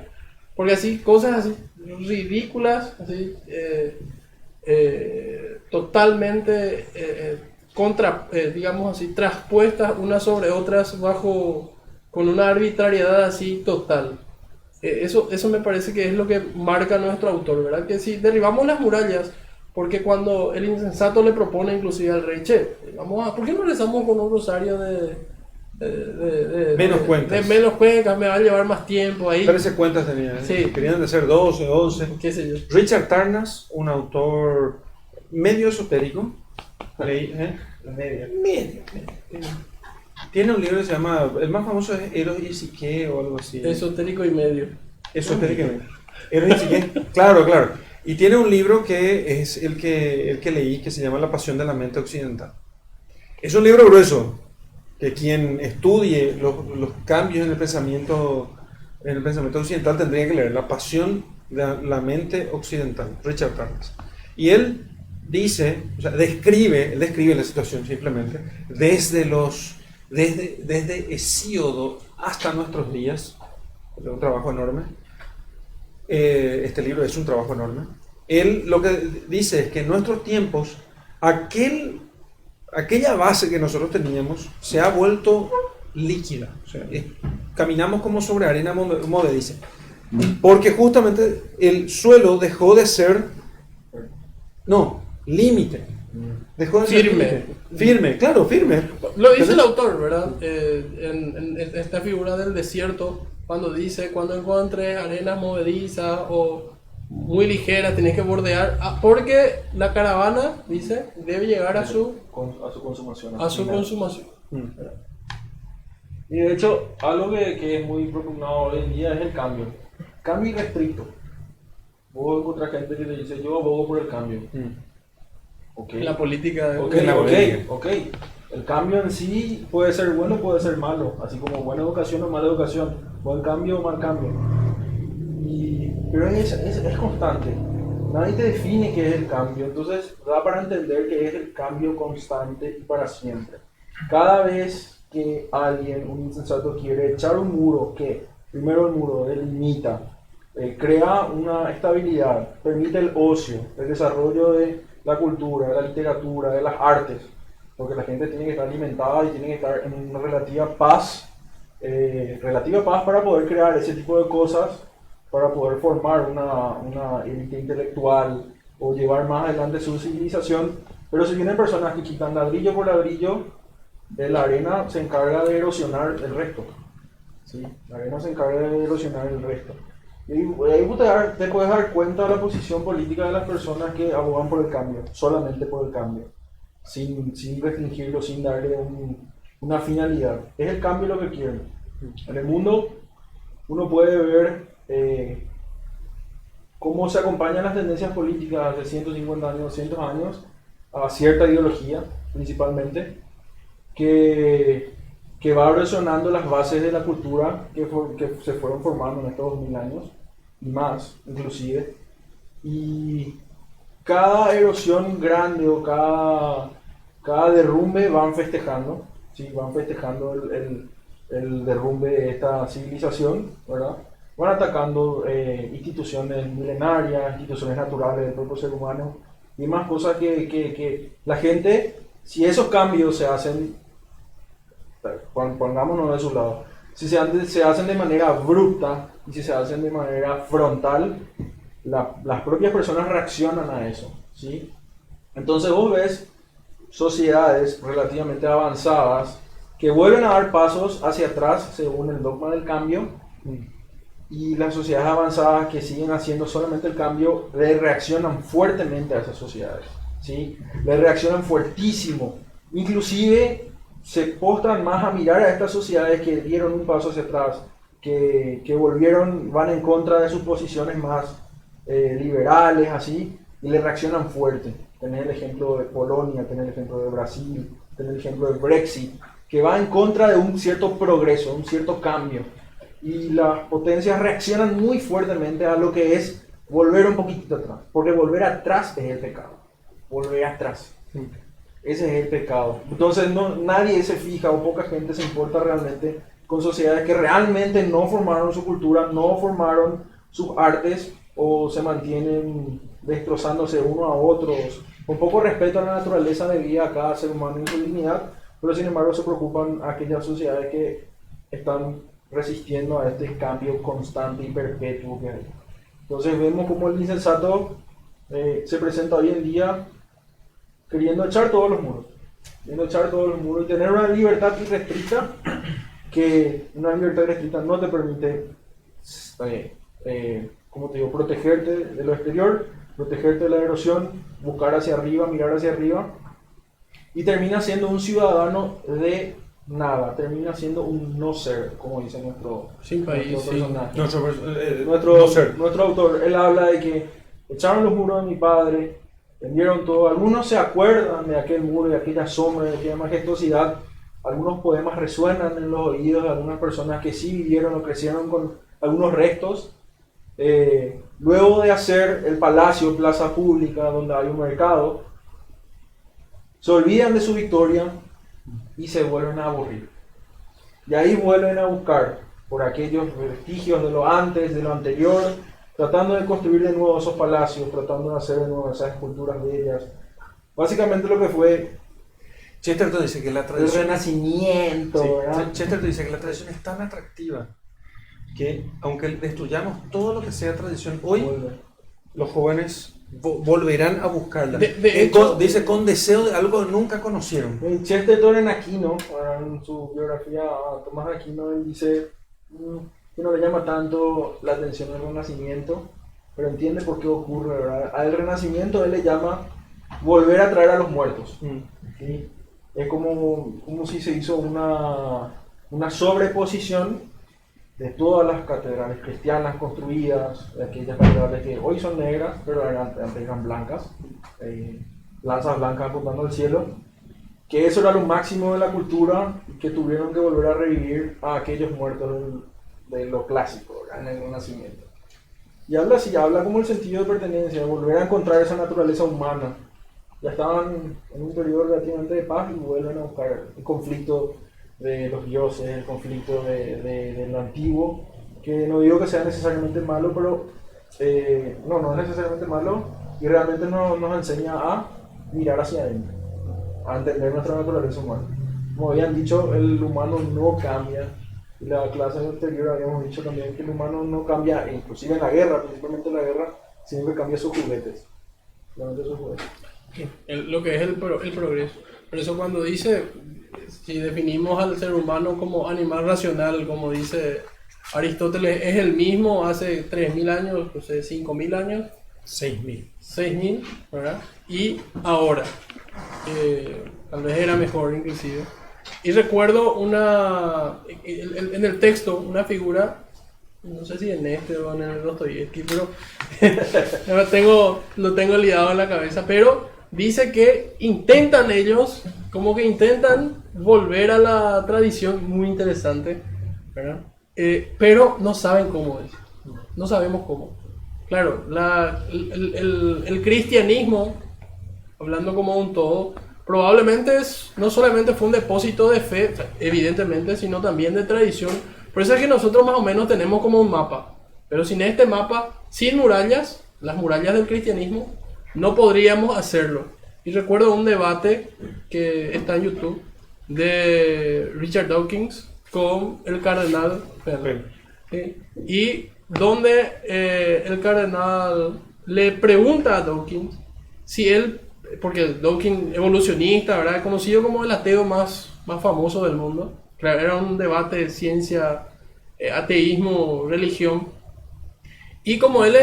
porque así, cosas así ridículas, así, totalmente digamos así, traspuestas unas sobre otras con una arbitrariedad así total. Eso me parece que es lo que marca nuestro autor, ¿verdad? Que si derribamos las murallas, porque cuando el insensato le propone inclusive al rey, che, ¿por qué no rezamos con un rosario menos cuentas? De menos cuencas, me va a llevar más tiempo ahí. 13 cuentas tenía, ¿eh? Sí. Querían de ser 12, 11. ¿Qué sé yo? Richard Tarnas, un autor medio esotérico. Medio. Tiene un libro que se llama, el más famoso es Eros y Psique o algo así. Esotérico y medio. Esotéricamente. Eros y Psique. Claro. Y tiene un libro que es el que leí, que se llama La Pasión de la Mente Occidental. Es un libro grueso, que quien estudie los cambios en el pensamiento occidental tendría que leer La Pasión de la Mente Occidental, Richard Tarnas. Y él dice, o sea, describe la situación simplemente, desde Hesíodo hasta nuestros días. Es un trabajo enorme. Este libro es un trabajo enorme. Él lo que dice es que en nuestros tiempos aquella base que nosotros teníamos se ha vuelto líquida. O sea, caminamos como sobre arena movediza. Porque justamente el suelo dejó de ser límite. Dejó de ser firme. Lo dice el autor, ¿verdad? En esta figura del desierto, cuando dice, cuando encuentres arenas movedizas o muy ligeras, tenés que bordear, porque la caravana, dice, debe llegar a su consumación. Y de hecho, algo que es muy propugnado hoy en día es el cambio. Cambio irrestricto. Vos encontrás gente que te dice, yo abogo por el cambio. Okay. La política. Ok. El cambio en sí puede ser bueno, puede ser malo. Así como buena educación o mala educación. Buen cambio o mal cambio. Pero es constante. Nadie te define qué es el cambio. Entonces da para entender que es el cambio constante y para siempre. Cada vez que alguien, un insensato, quiere echar un muro, primero el muro delimita, crea una estabilidad, permite el ocio, el desarrollo de la cultura, de la literatura, de las artes, porque la gente tiene que estar alimentada y tiene que estar en una relativa paz para poder crear ese tipo de cosas, para poder formar una élite intelectual o llevar más adelante su civilización. Pero si vienen personas que quitan ladrillo por ladrillo, la arena se encarga de erosionar el resto. ¿Sí? La arena se encarga de erosionar el resto. Y ahí te puedes dar cuenta de la posición política de las personas que abogan por el cambio, solamente por el cambio, sin restringirlo, sin darle una finalidad. Es el cambio lo que quieren. En el mundo uno puede ver cómo se acompañan las tendencias políticas de 150 años, 200 años a cierta ideología, principalmente, que va erosionando las bases de la cultura que se fueron formando en estos 2000 años y más, inclusive. Y cada erosión grande o cada derrumbe van festejando, ¿sí? Van festejando el derrumbe de esta civilización, ¿verdad? Van atacando instituciones milenarias, instituciones naturales del propio ser humano y más cosas que la gente, si esos cambios se hacen, pongámonos de su lado, si se hacen de manera abrupta y si se hacen de manera frontal, las propias personas reaccionan a eso, ¿sí? Entonces vos ves sociedades relativamente avanzadas que vuelven a dar pasos hacia atrás según el dogma del cambio, y las sociedades avanzadas que siguen haciendo solamente el cambio le reaccionan fuertemente a esas sociedades, ¿sí? Le reaccionan fuertísimo, inclusive se postran más a mirar a estas sociedades que dieron un paso hacia atrás, que van en contra de sus posiciones más liberales, así, y le reaccionan fuerte. Tenés el ejemplo de Polonia, tenés el ejemplo de Brasil, tenés el ejemplo de Brexit, que va en contra de un cierto progreso, un cierto cambio. Y las potencias reaccionan muy fuertemente a lo que es volver un poquitito atrás, porque volver atrás es el pecado. Volver atrás. Ese es el pecado. Entonces nadie se fija o poca gente se importa realmente con sociedades que realmente no formaron su cultura, no formaron sus artes o se mantienen destrozándose unos a otros, con poco respeto a la naturaleza de vida a cada ser humano y su dignidad, pero sin embargo se preocupan aquellas sociedades que están resistiendo a este cambio constante y perpetuo que hay. Entonces vemos como el insensato se presenta hoy en día queriendo echar todos los muros, y tener una libertad irrestricta, que una libertad irrestricta no te permite, como te digo, protegerte de lo exterior, protegerte de la erosión, buscar hacia arriba, mirar hacia arriba, y termina siendo un ciudadano de nada, termina siendo un no ser, como dice nuestro personaje. Nuestro autor, él habla de que echaron los muros de mi padre, vendieron todo. Algunos se acuerdan de aquel muro, de aquella sombra, de aquella majestuosidad. Algunos poemas resuenan en los oídos de algunas personas que sí vivieron o crecieron con algunos restos. Luego de hacer el palacio, plaza pública, donde hay un mercado, se olvidan de su victoria y se vuelven a aburrir. Y ahí vuelven a buscar por aquellos vestigios de lo antes, de lo anterior, tratando de construir de nuevo esos palacios, tratando de hacer de nuevo esas esculturas bellas. Básicamente lo que fue Chesterton dice que la tradición, el Renacimiento, sí, ¿verdad? Chesterton dice que la tradición es tan atractiva que aunque destruyamos todo lo que sea tradición, hoy los jóvenes volverán a buscarla. De hecho, dice con deseo de algo que nunca conocieron. Chesterton en Aquino, en su biografía a Tomás de Aquino, él dice que no le llama tanto la atención al Renacimiento, pero entiende por qué ocurre, ¿verdad? Al Renacimiento él le llama volver a traer a los muertos. ¿Sí? Es como si se hizo una sobreposición de todas las catedrales cristianas construidas, de aquellas catedrales que hoy son negras, pero antes eran blancas, lanzas blancas apuntando al cielo, que eso era lo máximo de la cultura, que tuvieron que volver a revivir a aquellos muertos de lo clásico, ¿verdad? En el Renacimiento. Y habla así, habla como el sentido de pertenencia, de volver a encontrar esa naturaleza humana. Ya estaban en un periodo relativamente de paz y vuelven a buscar el conflicto de los dioses, el conflicto de lo antiguo, que no digo que sea necesariamente malo, pero no es necesariamente malo, y realmente nos enseña a mirar hacia adentro, a entender nuestra naturaleza humana. Como habían dicho, el humano no cambia, y la clase anterior habíamos dicho también que el humano no cambia, inclusive en la guerra, principalmente en la guerra, sino que cambia sus juguetes, solamente sus juguetes. Lo que es el progreso. Por eso cuando dice, si definimos al ser humano como animal racional, como dice Aristóteles, es el mismo hace 3.000 años, no sé, 5.000 años. 6.000, ¿verdad? Y ahora, tal vez era mejor inclusive. Y recuerdo en el texto, una figura, no sé si en este o en el Dostoyevsky, pero lo tengo liado en la cabeza, pero dice que intentan volver a la tradición, muy interesante, ¿verdad? Pero no saben cómo es, no sabemos cómo. Claro, el cristianismo, hablando como un todo, probablemente no solamente fue un depósito de fe, evidentemente, sino también de tradición. Por eso es que nosotros más o menos tenemos como un mapa, pero sin este mapa, sin murallas, las murallas del cristianismo, no podríamos hacerlo. Y recuerdo un debate que está en YouTube de Richard Dawkins con el cardenal Pell. ¿Sí? Y donde el cardenal le pregunta a Dawkins si él, porque Dawkins evolucionista, ¿verdad? Conocido como el ateo más famoso del mundo. Claro, era un debate de ciencia, ateísmo, religión. Y como él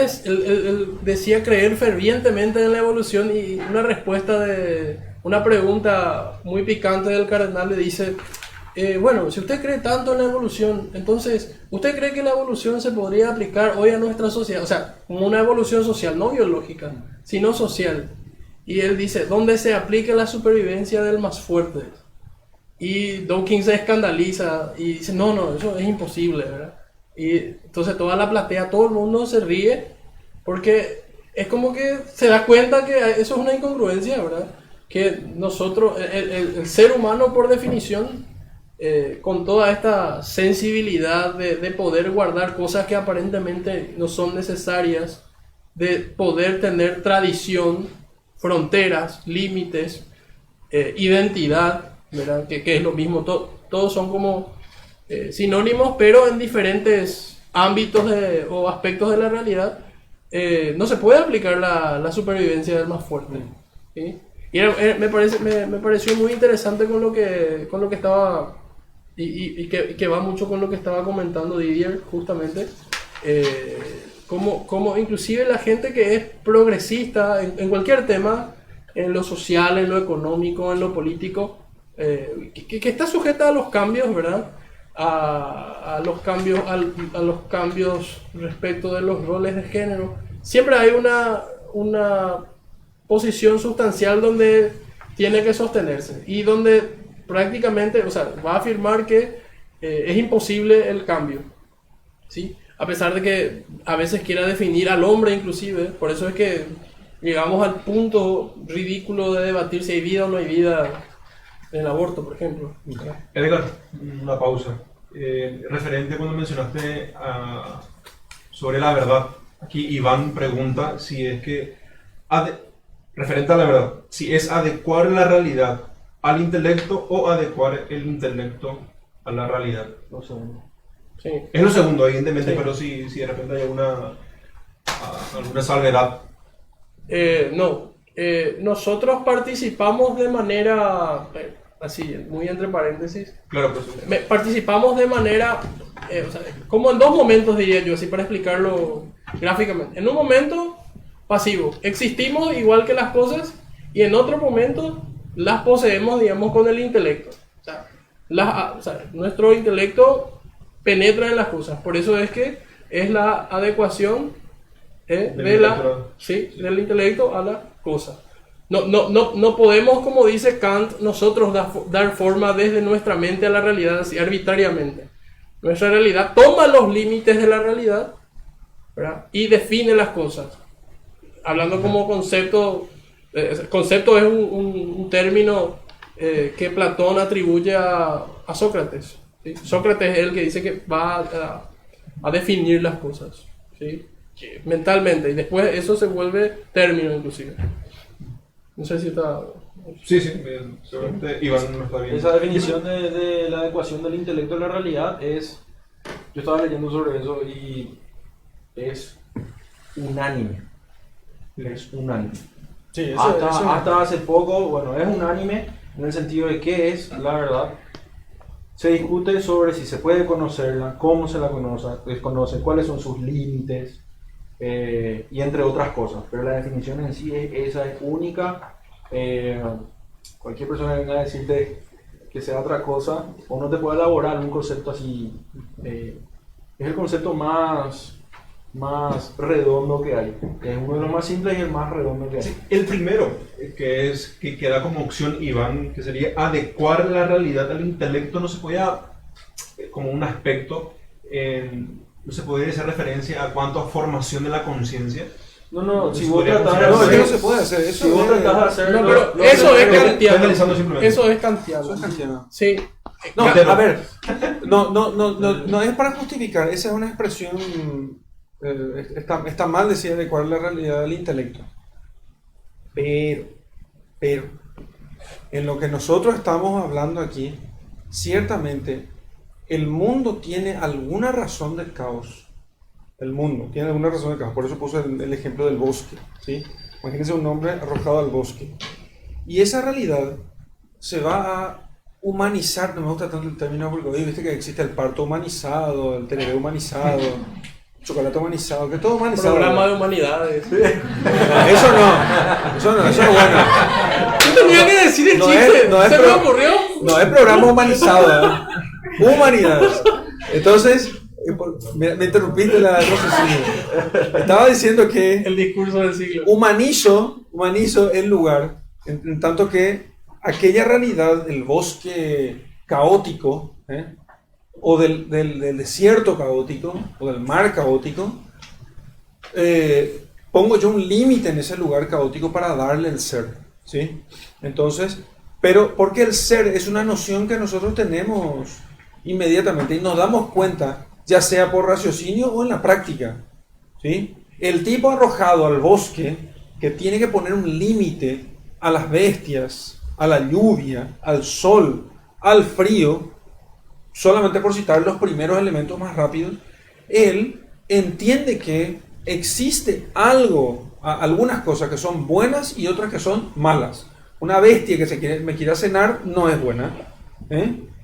decía creer fervientemente en la evolución, y una pregunta muy picante del cardenal le dice, bueno, si usted cree tanto en la evolución, entonces, ¿usted cree que la evolución se podría aplicar hoy a nuestra sociedad? O sea, como una evolución social, no biológica, sino social. Y él dice, ¿dónde se aplica la supervivencia del más fuerte? Y Dawkins se escandaliza y dice, no, eso es imposible, ¿verdad? Y entonces toda la platea, todo el mundo se ríe, porque es como que se da cuenta que eso es una incongruencia, ¿verdad? Que nosotros, el ser humano por definición, con toda esta sensibilidad de poder guardar cosas que aparentemente no son necesarias, de poder tener tradición, fronteras, límites, identidad, ¿verdad? Que es lo mismo, todos son como sinónimos, pero en diferentes ámbitos o aspectos de la realidad. No se puede aplicar la supervivencia del más fuerte, ¿sí? Y me pareció muy interesante con lo que estaba y que va mucho con lo que estaba comentando Didier justamente, como inclusive la gente que es progresista en cualquier tema, en lo social, en lo económico, en lo político, que está sujeta a los cambios, ¿verdad? A los cambios respecto de los roles de género. Siempre hay una posición sustancial donde tiene que sostenerse y donde prácticamente, o sea, va a afirmar que es imposible el cambio, ¿sí? A pesar de que a veces quiera definir al hombre inclusive. Por eso es que llegamos al punto ridículo de debatir si hay vida o no hay vida en el aborto, por ejemplo. Edgar, una pausa. Referente cuando mencionaste sobre la verdad. Aquí Iván pregunta si es que, referente a la verdad, si es adecuar la realidad al intelecto o adecuar el intelecto a la realidad. Lo segundo. Sí. Es lo segundo, evidentemente, Sí. pero si de repente hay alguna salvedad. No, nosotros participamos de manera, así, muy entre paréntesis, Claro, pues. participamos de manera, o sea, como en dos momentos diría yo, así para explicarlo gráficamente. En un momento pasivo, existimos igual que las cosas, y en otro momento las poseemos, digamos, con el intelecto. O sea, nuestro intelecto penetra en las cosas, por eso es que es la adecuación del intelecto a la cosa. No podemos, como dice Kant, nosotros dar forma desde nuestra mente a la realidad así arbitrariamente. Nuestra realidad toma los límites de la realidad, ¿verdad? Y define las cosas. Hablando como concepto, concepto es un término que Platón atribuye a Sócrates, ¿sí? Sócrates es el que dice que va a definir las cosas, ¿sí? Mentalmente, y después eso se vuelve término inclusive. No sé si está... Sí, seguramente Iván no está bien. Esa definición de la adecuación del intelecto a la realidad es, yo estaba leyendo sobre eso y es unánime. Es unánime. Sí, Hasta hace poco, bueno, es unánime en el sentido de qué es la verdad. Se discute sobre si se puede conocerla, cómo se la conoce, cuáles son sus límites, y entre otras cosas. Pero la definición en sí esa es única. Cualquier persona que venga a decirte que sea otra cosa, o no te puede elaborar un concepto así, es el concepto más redondo que hay. Es uno de los más simples y el más redondo que hay. Sí, el primero, que da como opción Iván, que sería adecuar la realidad al intelecto, no se podía, como un aspecto, no se podría hacer referencia a cuanto a formación de la conciencia. No, si vos podría tratás de funcionar. hacer, no se puede hacer eso. si vos tratás de hacer, No, pero eso es Estoy kantiano. analizando simplemente. Eso es kantiano. Eso es kantiano. Sí. No, Entero. a ver, no es para justificar, esa es una expresión, está mal decir adecuar la realidad del intelecto. Pero, en lo que nosotros estamos hablando aquí, ciertamente, el mundo tiene alguna razón del caos. El mundo tiene alguna razón del caos, por eso puse el ejemplo del bosque, ¿sí? Imagínense un hombre arrojado al bosque. Y esa realidad se va a humanizar, no me gusta tanto el término porque hoy viste que existe el parto humanizado, el tereré humanizado, el chocolate humanizado, que todo humanizado. Programa de humanidades. Eso no es bueno. Yo tenía que decir el No chiste. es ¿Se me ocurrió? No es programa humanizado, ¿eh? Humanidades. Entonces, me interrumpiste la raciocinio. Estaba diciendo que El discurso del siglo. humanizo el lugar, en tanto que aquella realidad del bosque caótico, o del desierto caótico, o del mar caótico, pongo yo un límite en ese lugar caótico para darle el ser, ¿sí? Entonces, pero porque el ser es una noción que nosotros tenemos inmediatamente y nos damos cuenta, ya sea por raciocinio o en la práctica, ¿sí? El tipo arrojado al bosque que tiene que poner un límite a las bestias, a la lluvia, al sol, al frío, solamente por citar los primeros elementos más rápidos, él entiende que existe algo, algunas cosas que son buenas y otras que son malas. Una bestia que me quiera cenar no es buena.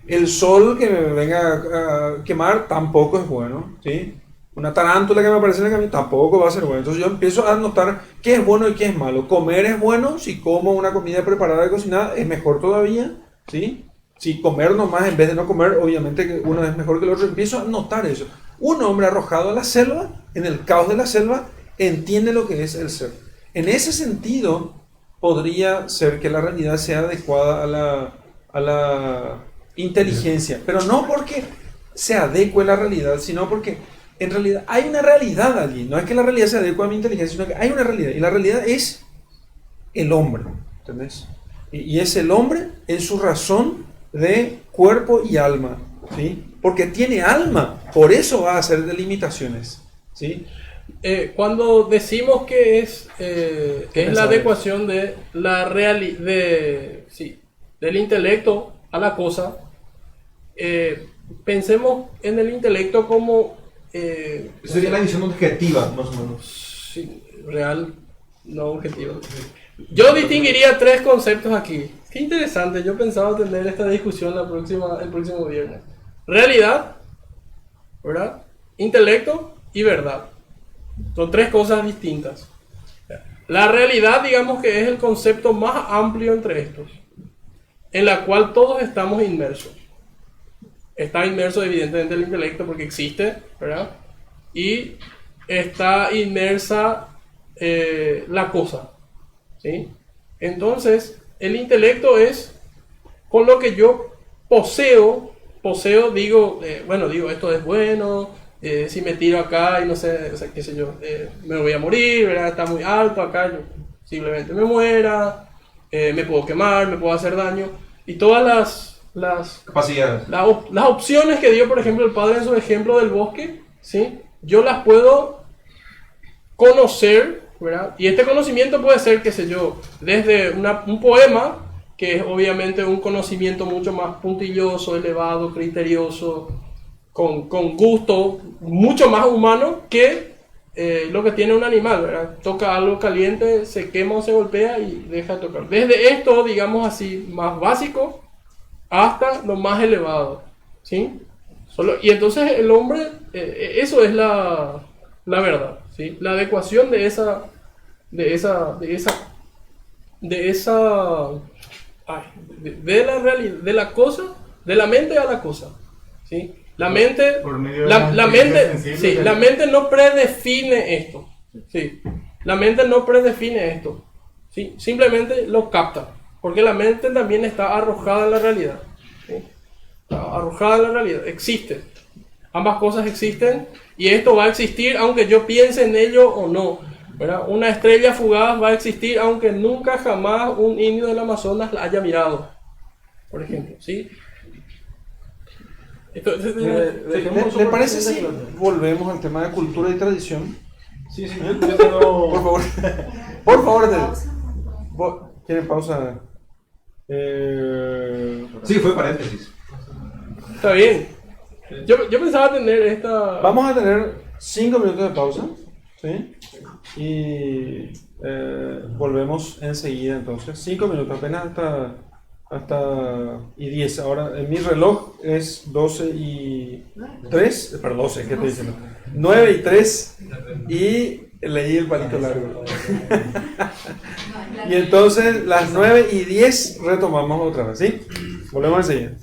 El sol que me venga a quemar tampoco es bueno. ¿Sí? Una tarántula que me aparece en el camino tampoco va a ser bueno. Entonces yo empiezo a notar qué es bueno y qué es malo. Comer es bueno, si como una comida preparada y cocinada es mejor todavía. ¿Sí? Si comer nomás en vez de no comer, obviamente que uno es mejor que el otro. Empiezo a notar eso. Un hombre arrojado a la selva, en el caos de la selva, entiende lo que es el ser. En ese sentido, podría ser que la realidad sea adecuada a la inteligencia, pero no porque se adecue a la realidad, sino porque en realidad hay una realidad allí. No es que la realidad se adecue a mi inteligencia, sino que hay una realidad. Y la realidad es el hombre. ¿Entendés? Y es el hombre en su razón de cuerpo y alma. ¿Sí? Porque tiene alma, por eso va a hacer delimitaciones. ¿Sí? Cuando decimos que es la adecuación de la del intelecto a la cosa, pensemos en el intelecto como sería la visión objetiva, más o menos. Sí, real, no objetiva. Yo distinguiría tres conceptos aquí. Qué interesante, yo pensaba tener esta discusión el próximo viernes. Realidad, ¿verdad? Intelecto y verdad. Son tres cosas distintas. La realidad, digamos que es el concepto más amplio entre estos, en la cual todos estamos inmersos. Está inmerso evidentemente el intelecto porque existe, ¿verdad? Y está inmersa la cosa, ¿sí? Entonces, el intelecto es con lo que yo poseo, digo, digo, esto es bueno, si me tiro acá y no sé, o sea, qué sé yo, me voy a morir, ¿verdad? Está muy alto acá, yo simplemente me muera, me puedo quemar, me puedo hacer daño, y todas las capacidades, las opciones que dio, por ejemplo, el padre en su ejemplo del bosque, ¿sí? Yo las puedo conocer, ¿verdad? Y este conocimiento puede ser, qué sé yo, desde un poema, que es obviamente un conocimiento mucho más puntilloso, elevado, criterioso, con gusto, mucho más humano que lo que tiene un animal, ¿verdad? Toca algo caliente, se quema o se golpea y deja de tocar. Desde esto, digamos así, más básico, hasta lo más elevado, ¿sí? Y entonces el hombre, eso es la verdad, ¿sí? La adecuación de la realidad, de la cosa, de la mente a la cosa, ¿sí? La mente, la mente no predefine esto, ¿sí? La mente no predefine esto, ¿sí? Simplemente lo capta, porque la mente también está arrojada en la realidad, ¿sí? Está arrojada en la realidad, existe. Ambas cosas existen y esto va a existir aunque yo piense en ello o no, ¿verdad? Una estrella fugaz va a existir aunque nunca jamás un indio del Amazonas la haya mirado, por ejemplo, ¿sí? ¿Le parece si volvemos al tema de cultura y tradición? Sí, yo tengo... Por favor, ¿quieren pausa? Sí, fue paréntesis. Está bien. Yo pensaba tener esta... Vamos a tener 5 minutos de pausa, ¿sí? Y volvemos enseguida entonces. 5 minutos, apenas hasta y 10. Ahora, en mi reloj es 12 y 3. Perdón, 12, ¿qué estoy diciendo? 9 y 3 y leí el palito largo. Y entonces, las 9 y 10 retomamos otra vez, ¿sí? Volvemos enseguida.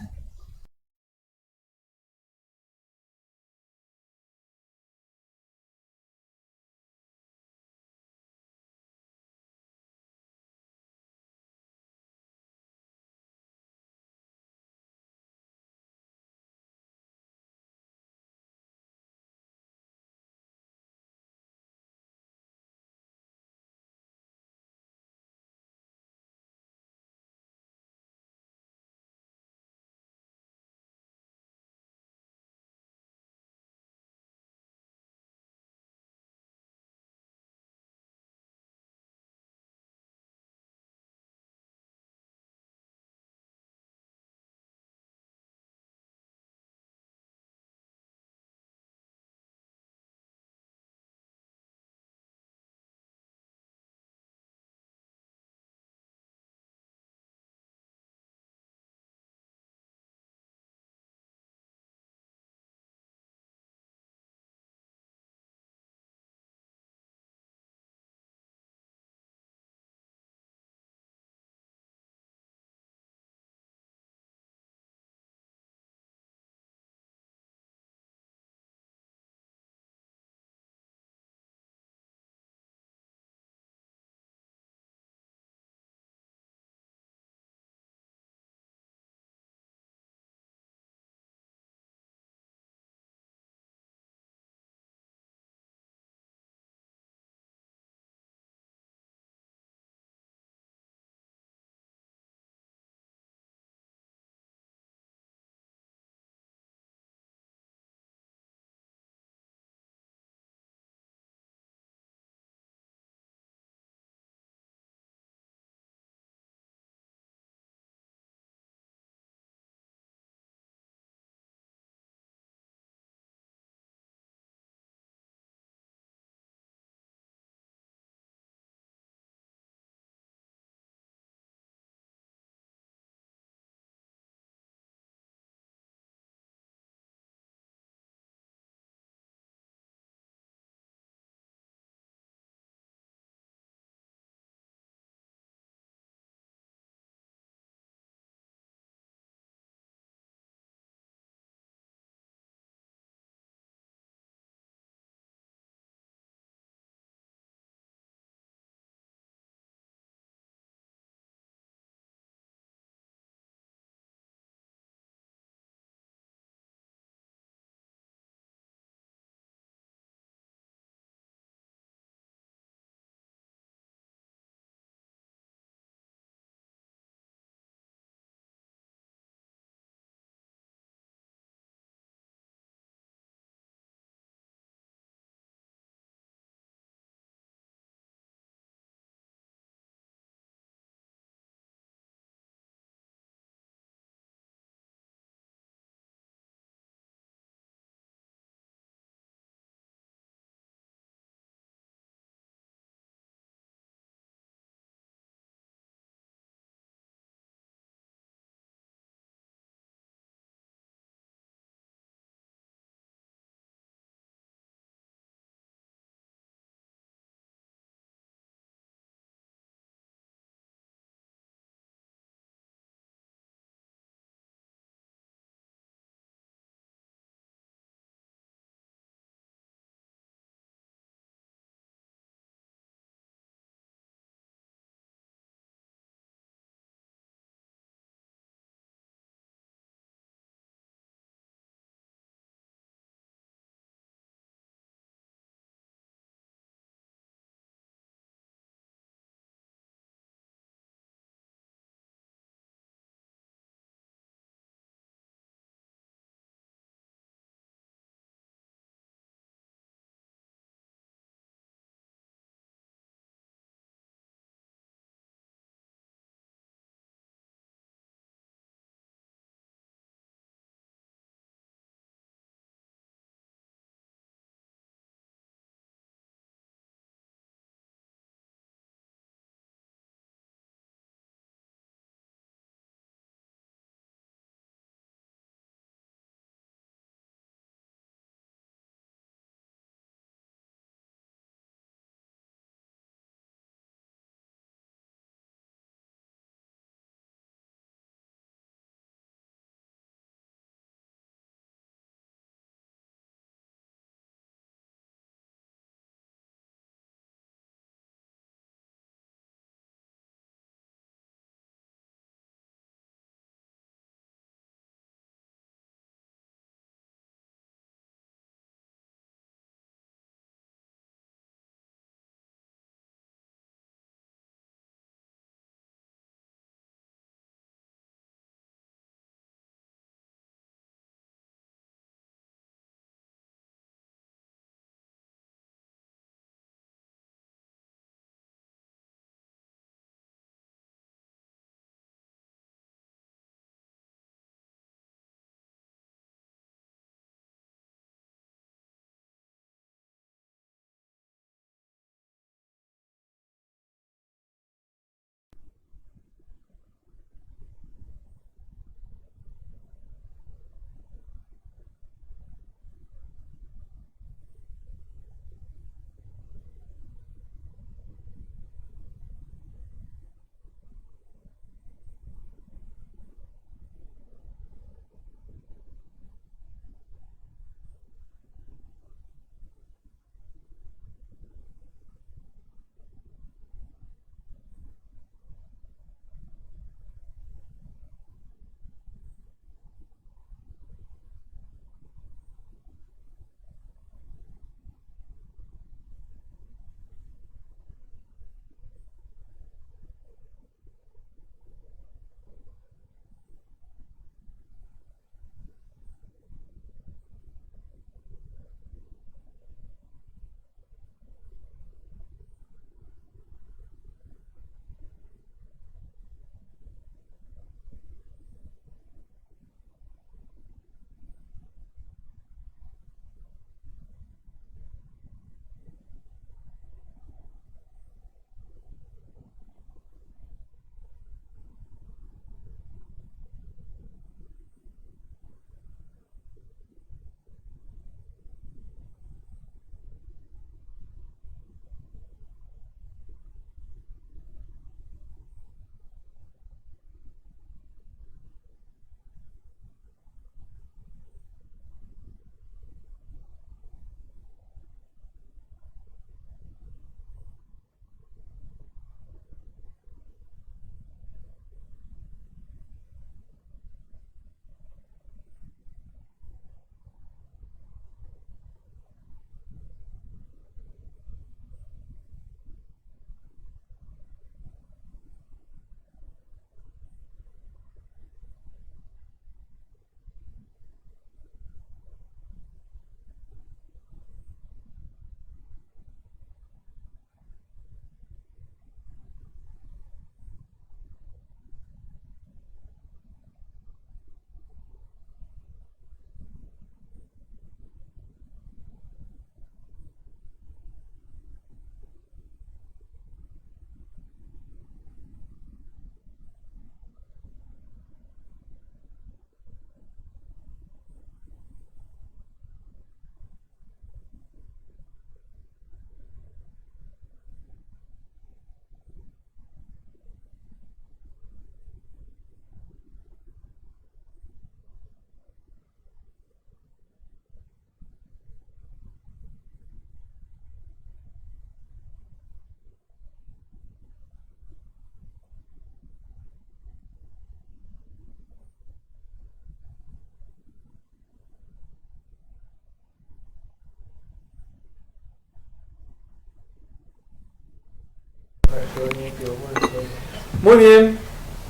Muy bien,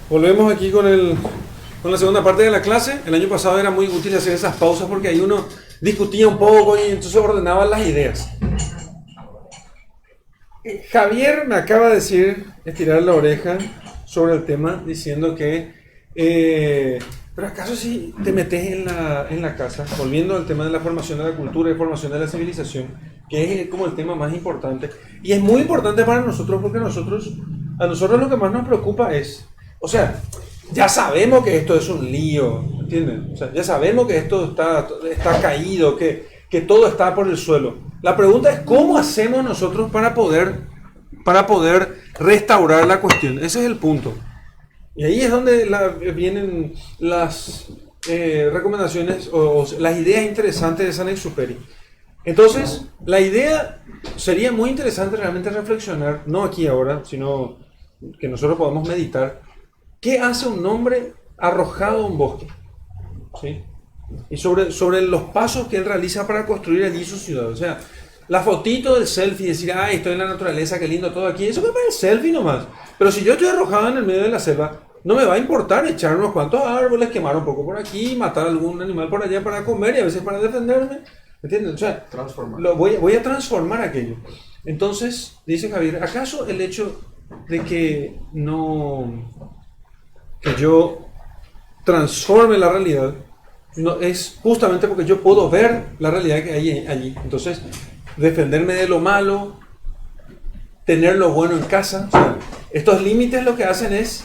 volvemos aquí con la segunda parte de la clase. El año pasado era muy útil hacer esas pausas porque ahí uno discutía un poco y entonces ordenaba las ideas. Javier me acaba de decir, estirar la oreja sobre el tema, diciendo que pero acaso si te metes en la casa, volviendo al tema de la formación de la cultura y formación de la civilización, que es como el tema más importante, y es muy importante para nosotros porque a nosotros lo que más nos preocupa es, o sea, ya sabemos que esto es un lío, ¿entienden? O sea, ya sabemos que esto está caído, que todo está por el suelo. La pregunta es ¿cómo hacemos nosotros para poder restaurar la cuestión? Ese es el punto. Y ahí es donde vienen las recomendaciones o las ideas interesantes de Saint-Exupéry. Entonces, la idea sería muy interesante realmente reflexionar, no aquí ahora, sino que nosotros podamos meditar, ¿qué hace un hombre arrojado a un bosque? ¿Sí? Y sobre los pasos que él realiza para construir allí su ciudad. O sea, la fotito del selfie, decir, ay, estoy en la naturaleza, qué lindo todo aquí, eso es para el selfie nomás. Pero si yo estoy arrojado en el medio de la selva, no me va a importar echar unos cuantos árboles, quemar un poco por aquí, matar algún animal por allá para comer y a veces para defenderme. ¿Entiendes? O sea, voy a transformar aquello. Entonces, dice Javier, ¿acaso el hecho de que yo transforme la realidad no es justamente porque yo puedo ver la realidad que hay allí? Entonces, defenderme de lo malo, tener lo bueno en casa. O sea, estos límites lo que hacen es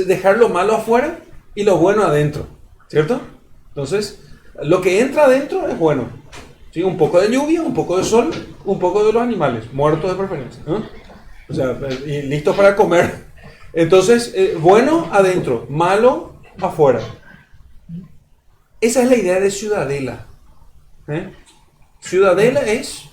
dejar lo malo afuera y lo bueno adentro, ¿cierto? Entonces, lo que entra adentro es bueno, ¿sí? Un poco de lluvia, un poco de sol, un poco de los animales, muertos de preferencia, ¿no? O sea, y listos para comer. Entonces, bueno adentro, malo afuera. Esa es la idea de ciudadela. Ciudadela es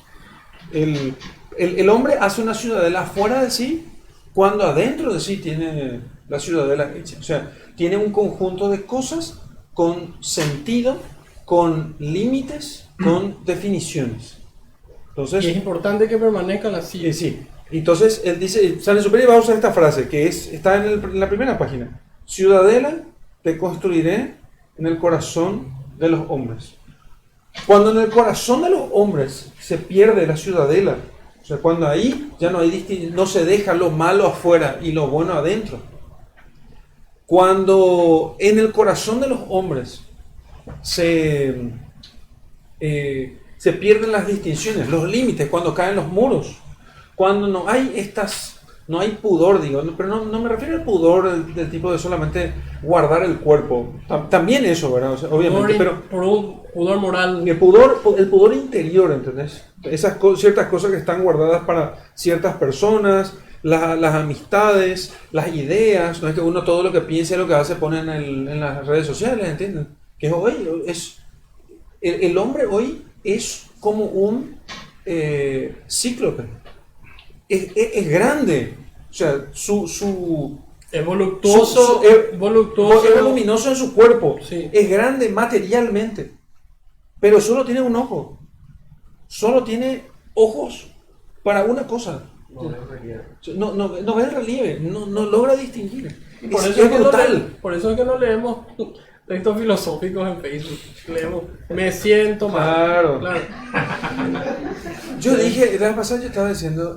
el hombre hace una ciudadela afuera de sí cuando adentro de sí tiene la ciudadela hecha. O sea, tiene un conjunto de cosas con sentido, con límites, con definiciones. Entonces, y es importante que permanezcan así. Sí. Entonces, él dice, Saint-Exupéry va a usar esta frase que está en la primera página. Ciudadela te construiré en el corazón de los hombres. Cuando en el corazón de los hombres se pierde la ciudadela, o sea, cuando ahí ya no se deja lo malo afuera y lo bueno adentro. Cuando en el corazón de los hombres se pierden las distinciones, los límites, cuando caen los muros, cuando no hay pudor, digo, pero no me refiero al pudor del tipo de solamente guardar el cuerpo, también eso, ¿verdad? O sea, obviamente, pero por un pudor moral. El pudor interior, ¿entendés? Ciertas cosas que están guardadas para ciertas personas, las amistades, las ideas, no es que uno todo lo que piensa y lo que hace pone en las redes sociales, ¿entienden? Que hoy el hombre hoy es como un cíclope. Es grande, o sea, es voluptuoso, es voluminoso en su cuerpo, sí. Es grande materialmente, pero solo tiene un ojo, solo tiene ojos para una cosa, no ve el relieve, no logra distinguir. Por eso es brutal. Por eso es que no leemos textos filosóficos en Facebook, leemos me siento mal. Claro. Yo dije, la vez pasada yo estaba diciendo,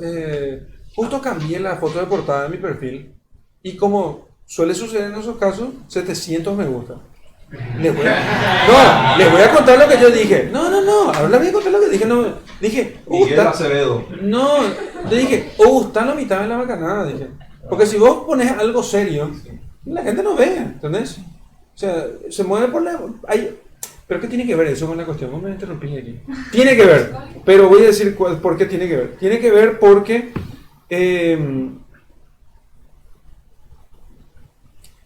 justo cambié la foto de portada de mi perfil y como suele suceder en esos casos, 700 me gusta. Les voy a contar lo que yo dije. Ahora voy a contar lo que dije. No, dije, Miguel Acevedo. No, yo dije, está la mitad de la bacanada, dije. Porque si vos pones algo serio, la gente no ve, ¿entendés? O sea, se mueve por la... ¿Pero qué tiene que ver eso con la cuestión? Vos me interrumpí aquí. Tiene que ver, pero voy a decir por qué tiene que ver. Tiene que ver porque...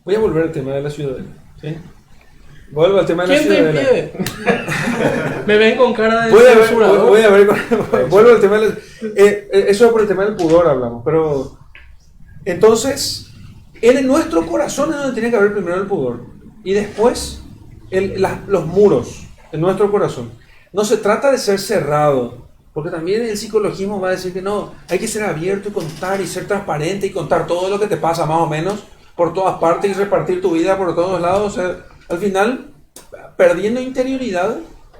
voy a volver al tema de la ciudadela, ¿sí? Vuelvo al tema de la ciudadela. ¿Quién te impide? Me ven con cara de censurador. Vuelvo al tema de eso es por el tema del pudor hablamos, pero... Entonces, en nuestro corazón es donde tiene que haber primero el pudor. Y después... los muros en nuestro corazón. No se trata de ser cerrado, Porque también el psicologismo va a decir que no, hay que ser abierto y contar y ser transparente y contar todo lo que te pasa más o menos por todas partes y repartir tu vida por todos lados. O sea, al final, perdiendo interioridad,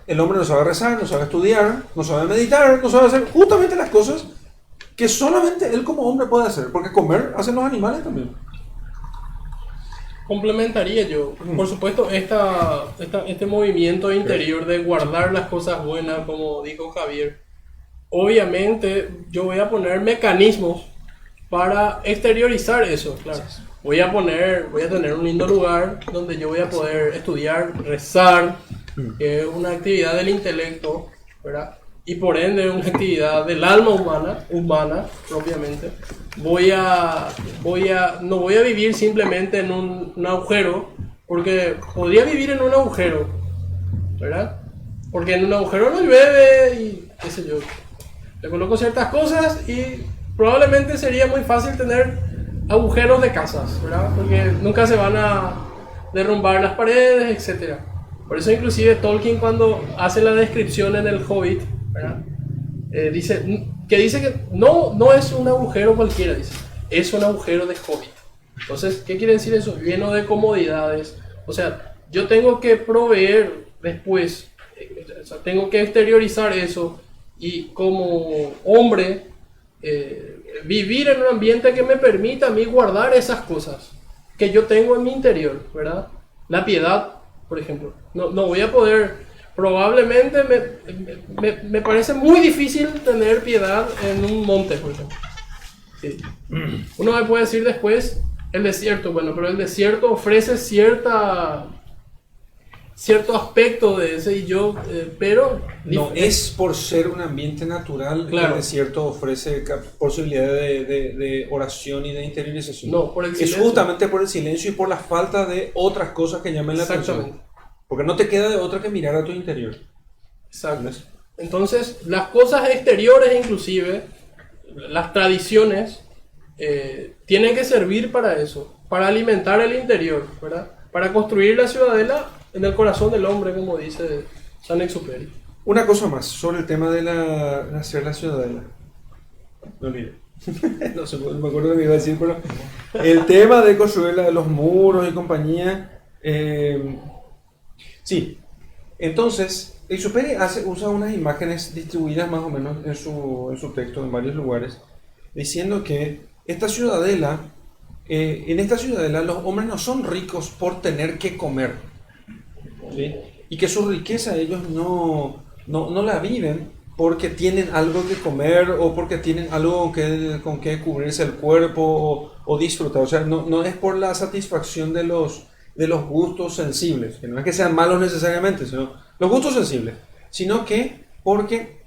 el hombre no sabe rezar, no sabe estudiar, no sabe meditar, no sabe hacer justamente las cosas que solamente él como hombre puede hacer. Porque comer hacen los animales también. Complementaría yo, por supuesto, este movimiento interior de guardar las cosas buenas, como dijo Javier. Obviamente yo voy a poner mecanismos para exteriorizar eso, claro. Voy a tener un lindo lugar donde yo voy a poder estudiar, rezar, que es una actividad del intelecto, ¿verdad? Y por ende una actividad del alma humana propiamente. No voy a vivir simplemente en un agujero, porque podría vivir en un agujero, ¿verdad? Porque en un agujero no llueve y qué sé yo. Le coloco ciertas cosas y probablemente sería muy fácil tener agujeros de casas, ¿verdad? Porque nunca se van a derrumbar las paredes, etc. Por eso inclusive Tolkien, cuando hace la descripción en el Hobbit, ¿verdad? Dice que no es un agujero cualquiera, dice, es un agujero de Hobbit. Entonces, ¿qué quiere decir eso? Lleno de comodidades. O sea, yo tengo que proveer después, o sea, tengo que exteriorizar eso y como hombre vivir en un ambiente que me permita a mí guardar esas cosas que yo tengo en mi interior, ¿verdad? La piedad, por ejemplo. No voy a poder, probablemente me parece muy difícil tener piedad en un monte, por ejemplo. Sí. Uno me puede decir después el desierto, bueno, pero el desierto ofrece cierto aspecto de ese y yo, pero... No es por ser un ambiente natural, claro. El desierto ofrece posibilidad de oración y de interiorización. No, por el silencio. Es justamente por el silencio y por la falta de otras cosas que llamen la atención. Porque no te queda de otra que mirar a tu interior. Exacto. Entonces, las cosas exteriores inclusive, las tradiciones, tienen que servir para eso, para alimentar el interior, ¿verdad? Para construir la ciudadela en el corazón del hombre, como dice Saint-Exupéry. Una cosa más sobre el tema de hacer la ciudadela. No olvidé. No sé, no me acuerdo lo que iba a decir, pero el tema de construir los muros y compañía. Sí. Entontonces, Exupéry usa unas imágenes distribuidas más o menos en su texto en varios lugares, diciendo que esta ciudadela, en esta ciudadela los hombres no son ricos por tener que comer, ¿sí? Y que su riqueza ellos no la viven porque tienen algo que comer o porque tienen algo con que cubrirse el cuerpo o disfrutar. O sea, no es por la satisfacción de los gustos sensibles, que no es que sean malos necesariamente, sino los gustos sensibles, sino que porque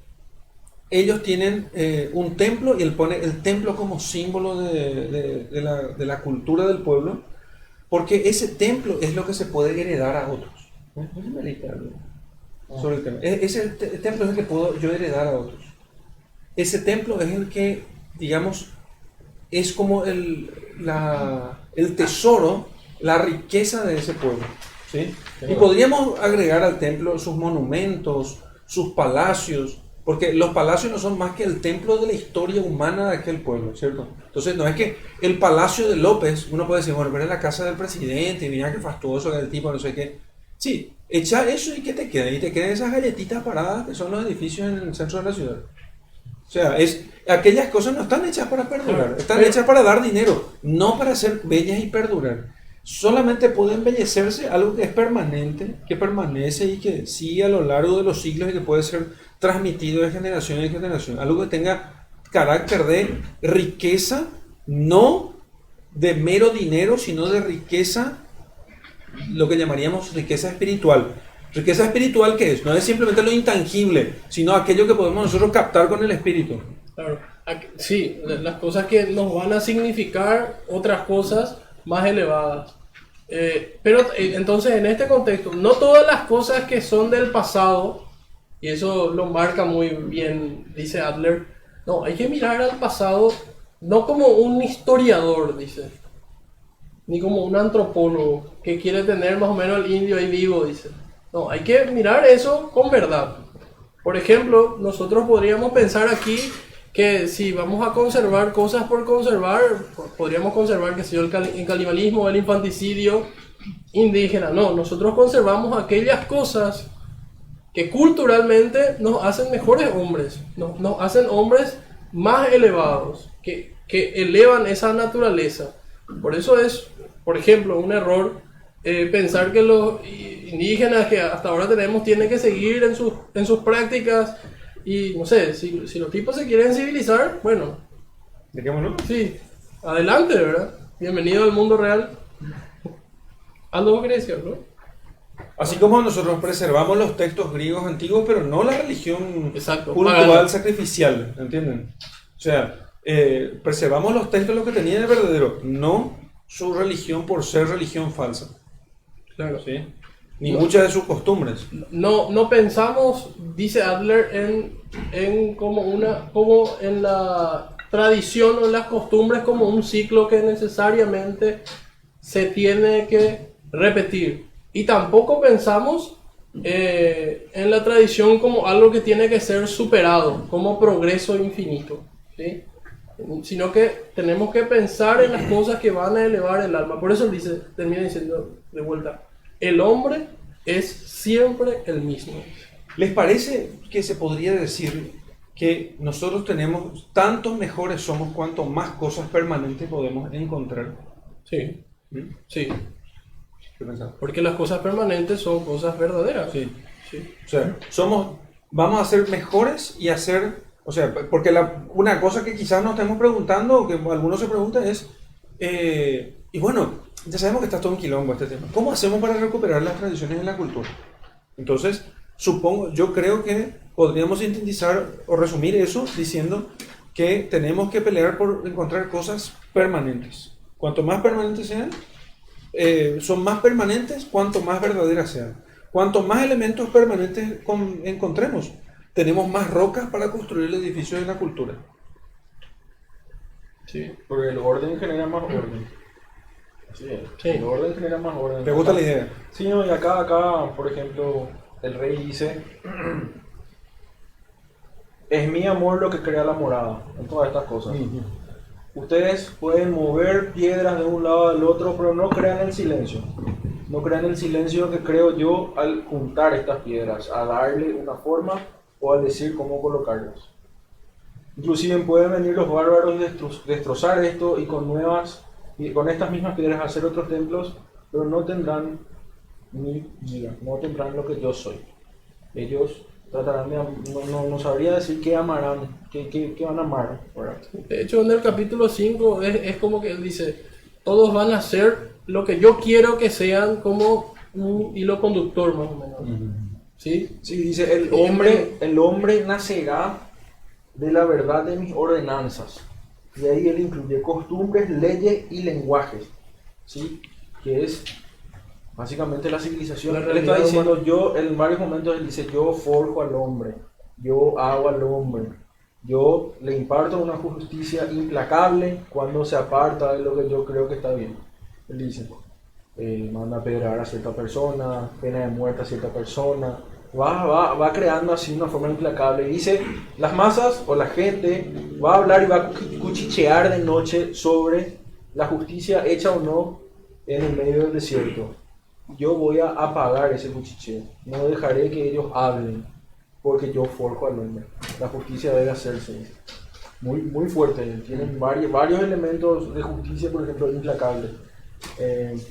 ellos tienen un templo y él pone el templo como símbolo de la cultura del pueblo, porque ese templo es lo que se puede heredar a otros. Sobre el tema. Ese templo es el que puedo yo heredar a otros. Ese templo es el que, digamos, es como el tesoro, la riqueza de ese pueblo, ¿sí? Y podríamos agregar al templo sus monumentos, sus palacios, porque los palacios no son más que el templo de la historia humana de aquel pueblo, ¿cierto? Entonces no es que el palacio de López, uno puede decir, bueno, pero es la casa del presidente, y mira qué fastuoso que el tipo, no sé qué. Sí, echa eso y ¿qué te queda? Y te quedan esas galletitas paradas que son los edificios en el centro de la ciudad. O sea, aquellas cosas no están hechas para perdurar, están hechas para dar dinero, no para ser bellas y perdurar. Solamente puede embellecerse algo que es permanente, que permanece y que sigue a lo largo de los siglos y que puede ser transmitido de generación en generación. Algo que tenga carácter de riqueza, no de mero dinero, sino de riqueza, lo que llamaríamos riqueza espiritual. ¿Riqueza espiritual qué es? No es simplemente lo intangible, sino aquello que podemos nosotros captar con el espíritu. Claro, sí, las cosas que nos van a significar otras cosas más elevadas. Pero entonces en este contexto, no todas las cosas que son del pasado, y eso lo marca muy bien, dice Adler, no, hay que mirar al pasado no como un historiador, dice, ni como un antropólogo que quiere tener más o menos al indio ahí vivo, dice. No, hay que mirar eso con verdad. Por ejemplo, nosotros podríamos pensar aquí que si vamos a conservar cosas por conservar, podríamos conservar que sea el canibalismo, el infanticidio indígena. No, nosotros conservamos aquellas cosas que culturalmente nos hacen mejores hombres, nos hacen hombres más elevados, que elevan esa naturaleza. Por eso es, por ejemplo, un error pensar que los indígenas que hasta ahora tenemos tienen que seguir en sus prácticas. Y no sé, si los tipos se quieren civilizar, bueno, dejémoslo. Sí, adelante, ¿verdad? Bienvenido al mundo real. Algo Grecia, ¿no? Así como nosotros preservamos los textos griegos antiguos, pero no la religión Exacto, cultural sacrificial, ¿entienden? O sea, preservamos los textos lo que tenía el verdadero, no su religión por ser religión falsa. Claro. ¿Sí? Ni muchas de sus costumbres. No pensamos, dice Adler, como en la tradición o en las costumbres como un ciclo que necesariamente se tiene que repetir. Y tampoco pensamos en la tradición como algo que tiene que ser superado, como progreso infinito, ¿sí? Sino que tenemos que pensar en las cosas que van a elevar el alma. Por eso termina diciendo de vuelta, el hombre es siempre el mismo. ¿Les parece que se podría decir que nosotros tenemos tantos mejores somos cuanto más cosas permanentes podemos encontrar? Sí. ¿Mm? Sí. ¿Qué pensás? Porque las cosas permanentes son cosas verdaderas. Sí. Sí. O sea, vamos a ser mejores y hacer, o sea, porque una cosa que quizás nos estemos preguntando, o que algunos se preguntan es, y bueno, ya sabemos que está todo un quilombo este tema. ¿Cómo hacemos para recuperar las tradiciones en la cultura? Entonces, yo creo que podríamos sintetizar o resumir eso diciendo que tenemos que pelear por encontrar cosas permanentes. Cuanto más permanentes sean, son más permanentes cuanto más verdaderas sean. Cuanto más elementos permanentes encontremos, tenemos más rocas para construir el edificio de la cultura. Sí, porque el orden genera más orden. Sí, el orden genera más orden. ¿Te gusta la idea? Sí, no, y acá, por ejemplo, el rey dice, es mi amor lo que crea la morada, en todas estas cosas. Ustedes pueden mover piedras de un lado al otro, pero no crean el silencio. No crean el silencio que creo yo al juntar estas piedras, a darle una forma o al decir cómo colocarlas. Inclusive pueden venir los bárbaros destrozar esto y con estas mismas piedras hacer otros templos, pero no tendrán no tendrán lo que yo soy. Ellos tratarán no sabría decir qué amarán, qué van a amar, ¿verdad? De hecho, en el capítulo 5 es como que él dice, todos van a ser lo que yo quiero que sean, como un hilo conductor más o menos. ¿Sí? Sí, dice, el hombre nacerá de la verdad de mis ordenanzas. Y ahí él incluye costumbres, leyes y lenguajes, ¿sí? Que es básicamente la civilización. Él está diciendo, en varios momentos él dice, yo forjo al hombre, yo hago al hombre, yo le imparto una justicia implacable cuando se aparta de lo que yo creo que está bien. Él dice, manda a apedrear a cierta persona, pena de muerte a cierta persona, va creando así una forma implacable. Y dice, las masas o la gente va a hablar y va a cuchichear de noche sobre la justicia hecha o no en el medio del desierto. Yo voy a apagar ese cuchicheo, no dejaré que ellos hablen, porque yo forjo al hombre. La justicia debe hacerse. Muy, muy fuerte, tienen varios elementos de justicia, por ejemplo, implacables.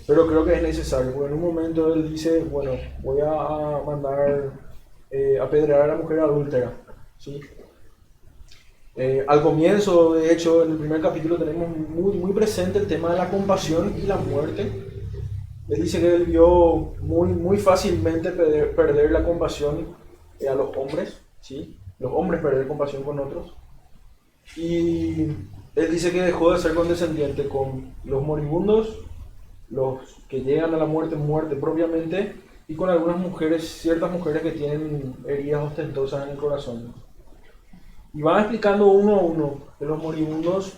Pero creo que es necesario, porque en un momento él dice, bueno, voy a mandar apedrear a la mujer adúltera, ¿sí? Al comienzo, de hecho, en el primer capítulo tenemos muy presente el tema de la compasión y la muerte. Él dice que él vio muy fácilmente perder la compasión a los hombres, ¿sí? Los hombres perder compasión con otros. Y él dice que dejó de ser condescendiente con los moribundos, los que llegan a la muerte propiamente, y con algunas mujeres, ciertas mujeres que tienen heridas ostentosas en el corazón. Y van explicando uno a uno que los moribundos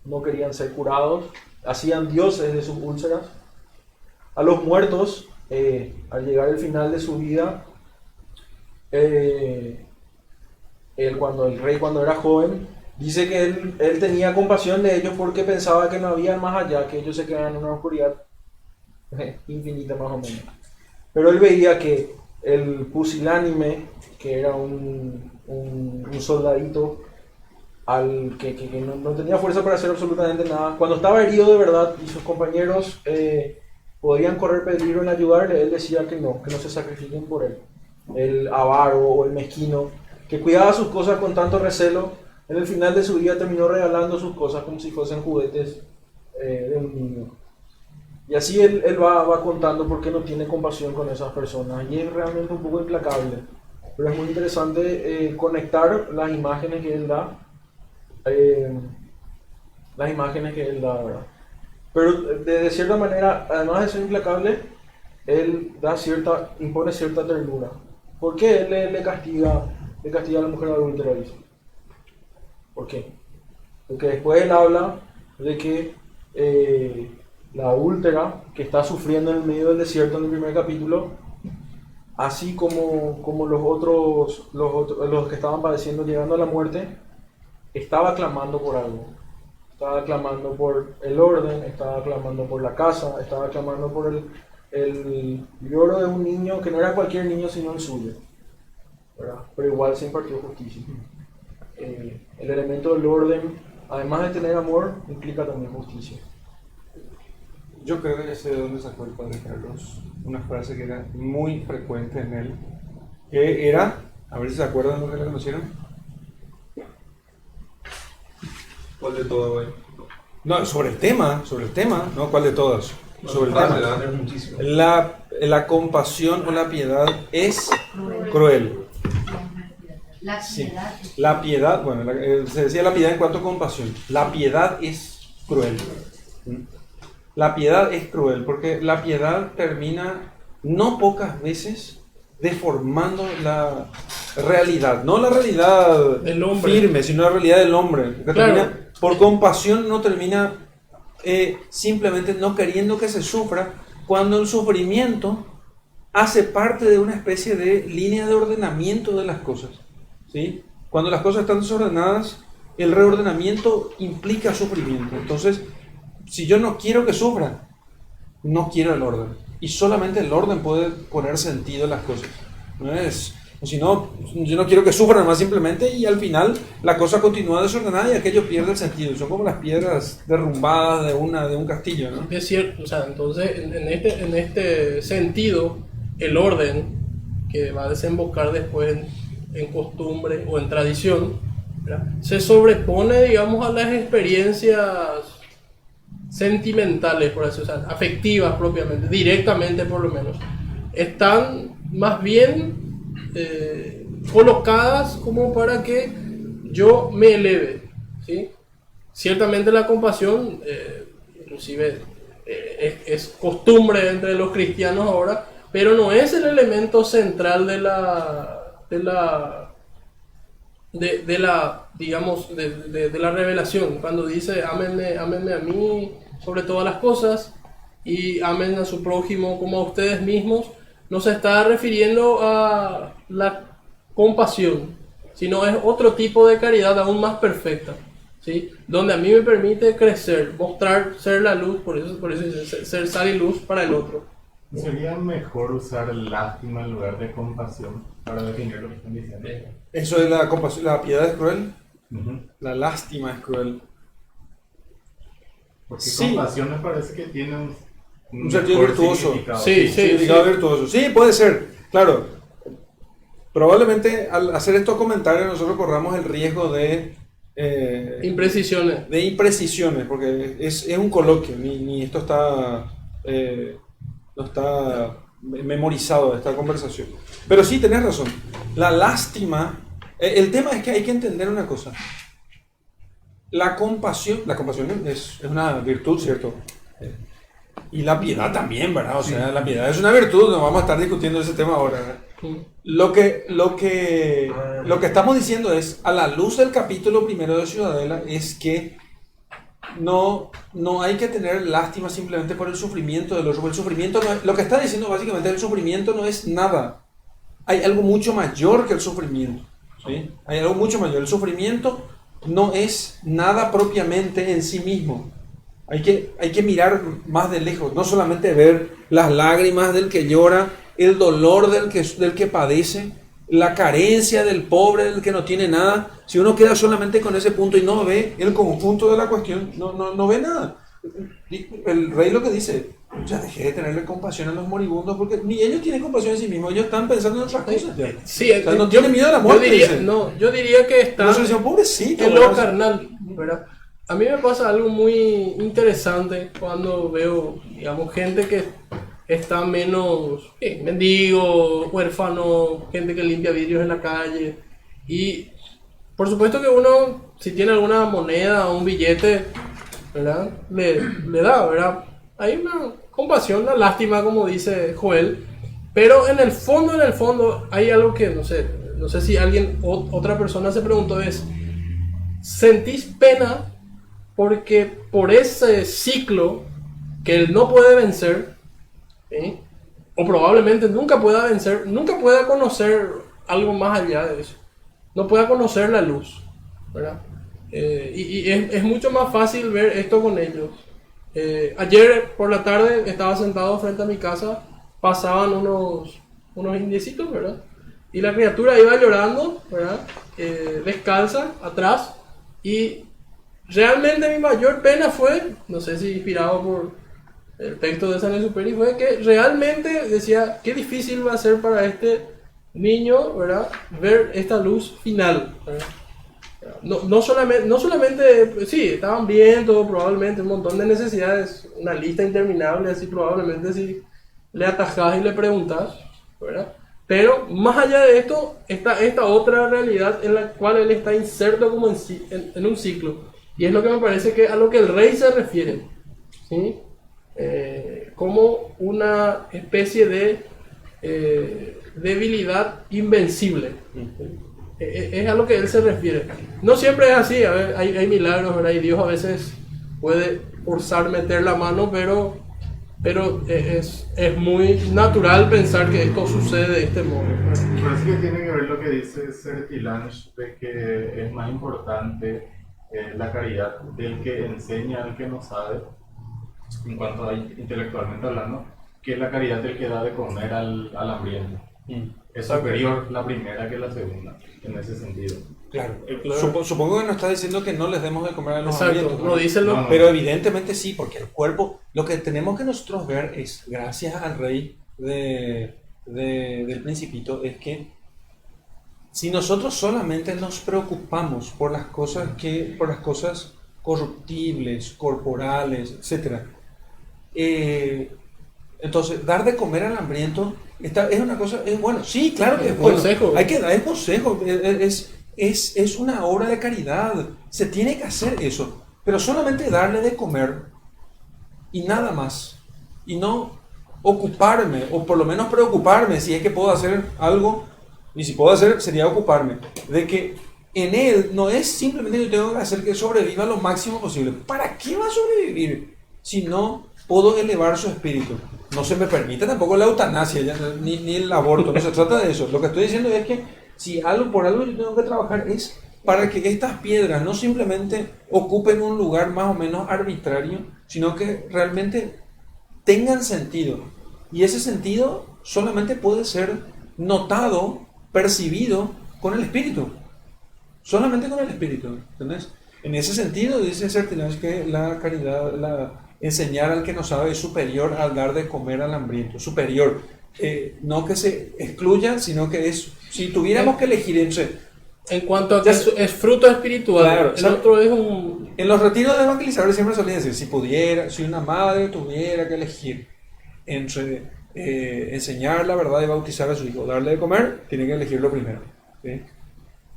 no querían ser curados, hacían dioses de sus úlceras. A los muertos, al llegar al final de su vida, cuando el rey, cuando era joven, dice que él tenía compasión de ellos porque pensaba que no había más allá, que ellos se quedaban en una oscuridad infinita más o menos. Pero él veía que el pusilánime, que era un soldadito que no tenía fuerza para hacer absolutamente nada, cuando estaba herido de verdad y sus compañeros podían correr peligro en ayudarle, él decía que no se sacrifiquen por él. El avaro o el mezquino, que cuidaba sus cosas con tanto recelo, en el final de su vida terminó regalando sus cosas como si fuesen juguetes de un niño. Y así él va contando por qué no tiene compasión con esas personas. Y es realmente un poco implacable. Pero es muy interesante conectar las imágenes que él da. ¿Verdad? Pero de cierta manera, además de ser implacable, él impone cierta ternura. ¿Por qué él le castiga a la mujer adúltera? ¿Por qué? Porque después él habla de que la adúltera, que está sufriendo en el medio del desierto en el primer capítulo, así como los que estaban padeciendo llegando a la muerte, estaba clamando por algo. Estaba clamando por el orden, estaba clamando por la casa, estaba clamando por el lloro de un niño que no era cualquier niño sino el suyo, ¿verdad? Pero igual se impartió justicia. El elemento del orden, además de tener amor, implica también justicia. Yo creo que ya sé de dónde sacó el padre Carlos una frase que era muy frecuente en él, que era, a ver si se acuerdan de lo que le conocieron. ¿Cuál de todo, güey? No, sobre el tema, no, ¿cuál de todas? Sobre el tema. Muchísimo. La compasión o la piedad es cruel. La piedad. Sí. La piedad, bueno, se decía la piedad en cuanto a compasión. La piedad es cruel. La piedad es cruel porque la piedad termina no pocas veces deformando la realidad, no la realidad del hombre firme, sino la realidad del hombre. Claro. Por compasión no termina simplemente no queriendo que se sufra, cuando el sufrimiento hace parte de una especie de línea de ordenamiento de las cosas, ¿sí? Cuando las cosas están desordenadas, el reordenamiento implica sufrimiento. Entonces, si yo no quiero que sufra, no quiero el orden. Y solamente el orden puede poner sentido en las cosas. ¿No es? O si no, yo no quiero que sufran más simplemente, y al final la cosa continúa desordenada y aquello pierde el sentido. Son como las piedras derrumbadas de un castillo, ¿no? Es cierto, o sea, entonces en este sentido, el orden que va a desembocar después en costumbre o en tradición, ¿verdad?, se sobrepone, digamos, a las experiencias sentimentales, por así decirlo, o sea, afectivas propiamente, directamente por lo menos. Están más bien colocadas como para que yo me eleve, ¿sí? Ciertamente la compasión, inclusive es costumbre entre los cristianos ahora, pero no es el elemento central de la revelación. Cuando dice ámenme a mí sobre todas las cosas y amen a su prójimo como a ustedes mismos, no se está refiriendo a la compasión, sino es otro tipo de caridad aún más perfecta, ¿sí? Donde a mí me permite crecer, mostrar, ser la luz, por eso dice, ser sal y luz para el otro. ¿Sería mejor usar lástima en lugar de compasión para definir lo que están diciendo? Eso es la compasión. La piedad es cruel. Uh-huh. La lástima es cruel. Porque Sí. compasión me parece que tiene un sentido mejor virtuoso. significado. Sí. Significado virtuoso. Sí, puede ser. Claro. Probablemente al hacer estos comentarios nosotros corramos el riesgo de Imprecisiones. porque es un coloquio, ni esto está no está memorizado esta conversación. Pero sí, tenés razón. La lástima, el tema es que hay que entender una cosa. La compasión es una virtud, ¿cierto? Y la piedad también, ¿verdad? O sea, la piedad es una virtud, no vamos a estar discutiendo ese tema ahora, ¿verdad? Lo que estamos diciendo es, a la luz del capítulo primero de Ciudadela, es que no hay que tener lástima simplemente por el sufrimiento del otro. El sufrimiento no es, lo que está diciendo básicamente, el sufrimiento no es nada hay algo mucho mayor que el sufrimiento. ¿Sí? Hay algo mucho mayor. El sufrimiento no es nada propiamente en sí mismo. Hay que mirar más de lejos, no solamente ver las lágrimas del que llora, el dolor del que padece, la carencia del pobre, del que no tiene nada. Si uno queda solamente con ese punto y no ve el conjunto de la cuestión, no ve nada. El rey lo que dice, ya dejé de tenerle compasión a los moribundos, porque ni ellos tienen compasión en sí mismos, ellos están pensando en otras cosas ya. Sí, O sea, no tienen miedo a la muerte. Yo diría que está No se dicen, pobrecito. en lo carnal, ¿verdad? A mí me pasa algo muy interesante cuando veo, digamos, gente que está menos mendigos, huérfanos, gente que limpia vidrios en la calle. Y por supuesto que uno, si tiene alguna moneda o un billete, ¿verdad? Le da, ¿verdad? Hay una compasión, una lástima, como dice Joel. Pero en el fondo hay algo que no sé si otra persona se preguntó, es, ¿sentís pena porque por ese ciclo que él no puede vencer, ¿sí? O probablemente nunca pueda vencer, nunca pueda conocer algo más allá de eso, no pueda conocer la luz, ¿verdad? Y es mucho más fácil ver esto con ellos. Ayer por la tarde estaba sentado frente a mi casa, pasaban unos indiecitos, ¿verdad? Y la criatura iba llorando, ¿verdad? Descalza, atrás, y realmente mi mayor pena fue, no sé si inspirado por el texto de San Exupéry, fue que realmente decía, qué difícil va a ser para este niño, ¿verdad? Ver esta luz final, ¿verdad? No solamente, sí, estaban bien, todo, probablemente, un montón de necesidades, una lista interminable, así probablemente si le atajás y le preguntas, ¿verdad? Pero más allá de esto, está esta otra realidad en la cual él está inserto como en un ciclo. Y es lo que me parece que a lo que el rey se refiere, ¿sí? Como una especie de debilidad invencible. Es a lo que él se refiere. No siempre es así, a ver, hay milagros, ¿verdad? Y Dios a veces puede forzar meter la mano, pero es muy natural pensar que esto sucede de este modo. Parece que tiene que ver lo que dice Sertilange, de que es más importante la caridad del que enseña al que no sabe, en cuanto a intelectualmente hablando, que la caridad del que da de comer al hambriento. Es superior la primera que la segunda, en ese sentido. Claro. Supongo que no está diciendo que no les demos de comer a los hambrientos, no dice lo... Pero evidentemente sí, porque el cuerpo, lo que tenemos que nosotros ver es, gracias al rey del Principito, es que si nosotros solamente nos preocupamos por las cosas corruptibles, corporales, etc., entonces dar de comer al hambriento es una cosa, es bueno, sí, claro que es bueno, hay que dar el consejo, es una obra de caridad, se tiene que hacer eso, pero solamente darle de comer y nada más, y no ocuparme, o por lo menos preocuparme si es que puedo hacer algo, y si puedo hacer sería ocuparme de que en él no es simplemente yo tengo que hacer que sobreviva lo máximo posible. ¿Para qué va a sobrevivir si no puedo elevar su espíritu? No se me permite tampoco la eutanasia, ni el aborto, no se trata de eso. Lo que estoy diciendo es que si por algo yo tengo que trabajar es para que estas piedras no simplemente ocupen un lugar más o menos arbitrario, sino que realmente tengan sentido. Y ese sentido solamente puede ser notado, percibido con el espíritu. Solamente con el espíritu, ¿entendés? En ese sentido dice Sertilange que la caridad, enseñar al que no sabe es superior al dar de comer al hambriento, superior, no que se excluya, sino que es, si tuviéramos que elegir en cuanto a que es fruto espiritual, claro, el otro es un... En los retiros de evangelizadores siempre solían decir, si una madre tuviera que elegir entre enseñar la verdad y bautizar a su hijo, darle de comer, tiene que elegirlo primero, ¿sí?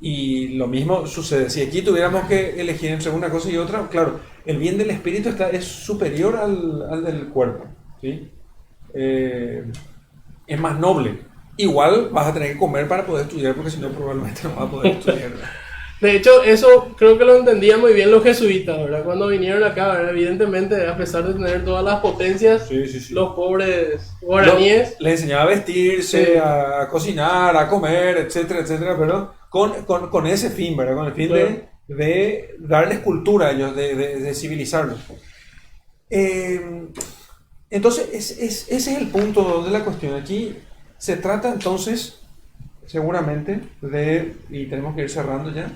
Y lo mismo sucede, si aquí tuviéramos que elegir entre una cosa y otra, claro, el bien del espíritu es superior al del cuerpo, ¿sí? Es más noble. Igual vas a tener que comer para poder estudiar, porque si no probablemente no vas a poder estudiar. De hecho, eso creo que lo entendían muy bien los jesuitas, ¿verdad? Cuando vinieron acá, ¿verdad? Evidentemente, a pesar de tener todas las potencias, Sí. los pobres guaraníes... Les enseñaba a vestirse, Sí. a cocinar, a comer, etcétera, pero con ese fin, ¿verdad? Con el fin Claro. de darles cultura a ellos, de civilizarlos. Entonces, ese es el punto de la cuestión. Aquí se trata entonces, seguramente, y tenemos que ir cerrando ya,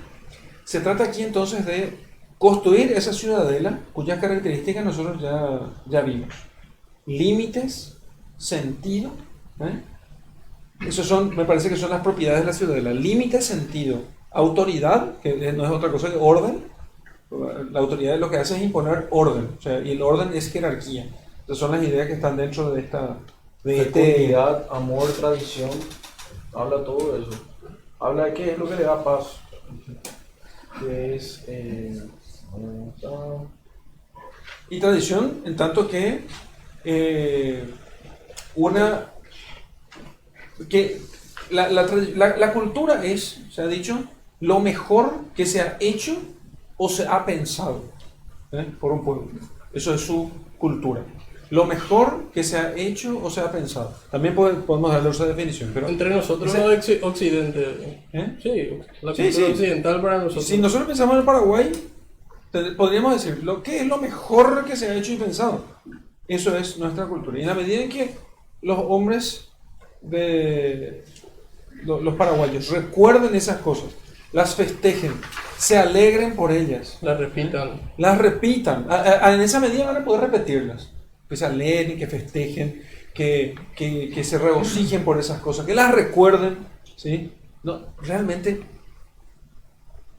se trata aquí entonces de construir esa ciudadela cuyas características nosotros ya vimos. Límites, sentido, ¿eh? Esos son, me parece que son las propiedades de la ciudadela. Límite, sentido, autoridad, que no es otra cosa que orden. La autoridad lo que hace es imponer orden, o sea, y el orden es jerarquía. Esas son las ideas que están dentro de Fecundidad, amor, tradición, habla todo eso. Habla de qué es lo que le da paz. Que es... y tradición, en tanto que la cultura es, se ha dicho, lo mejor que se ha hecho o se ha pensado por un pueblo. Eso es su cultura. Lo mejor que se ha hecho o se ha pensado. También podemos darle esa definición. Pero Entre nosotros ese- los occidente. ¿Eh? Sí, la Sí, cultura sí. occidental para nosotros. Si nosotros pensamos en el Paraguay, podríamos decir, ¿qué es lo mejor que se ha hecho y pensado? Eso es nuestra cultura. Y en la medida en que los hombres los paraguayos recuerden esas cosas, las festejen, se alegren por ellas, La repitan. las repitan, en esa medida van a poder repetirlas, que se alegren, que festejen, que se regocijen por esas cosas, que las recuerden, ¿sí? No, realmente,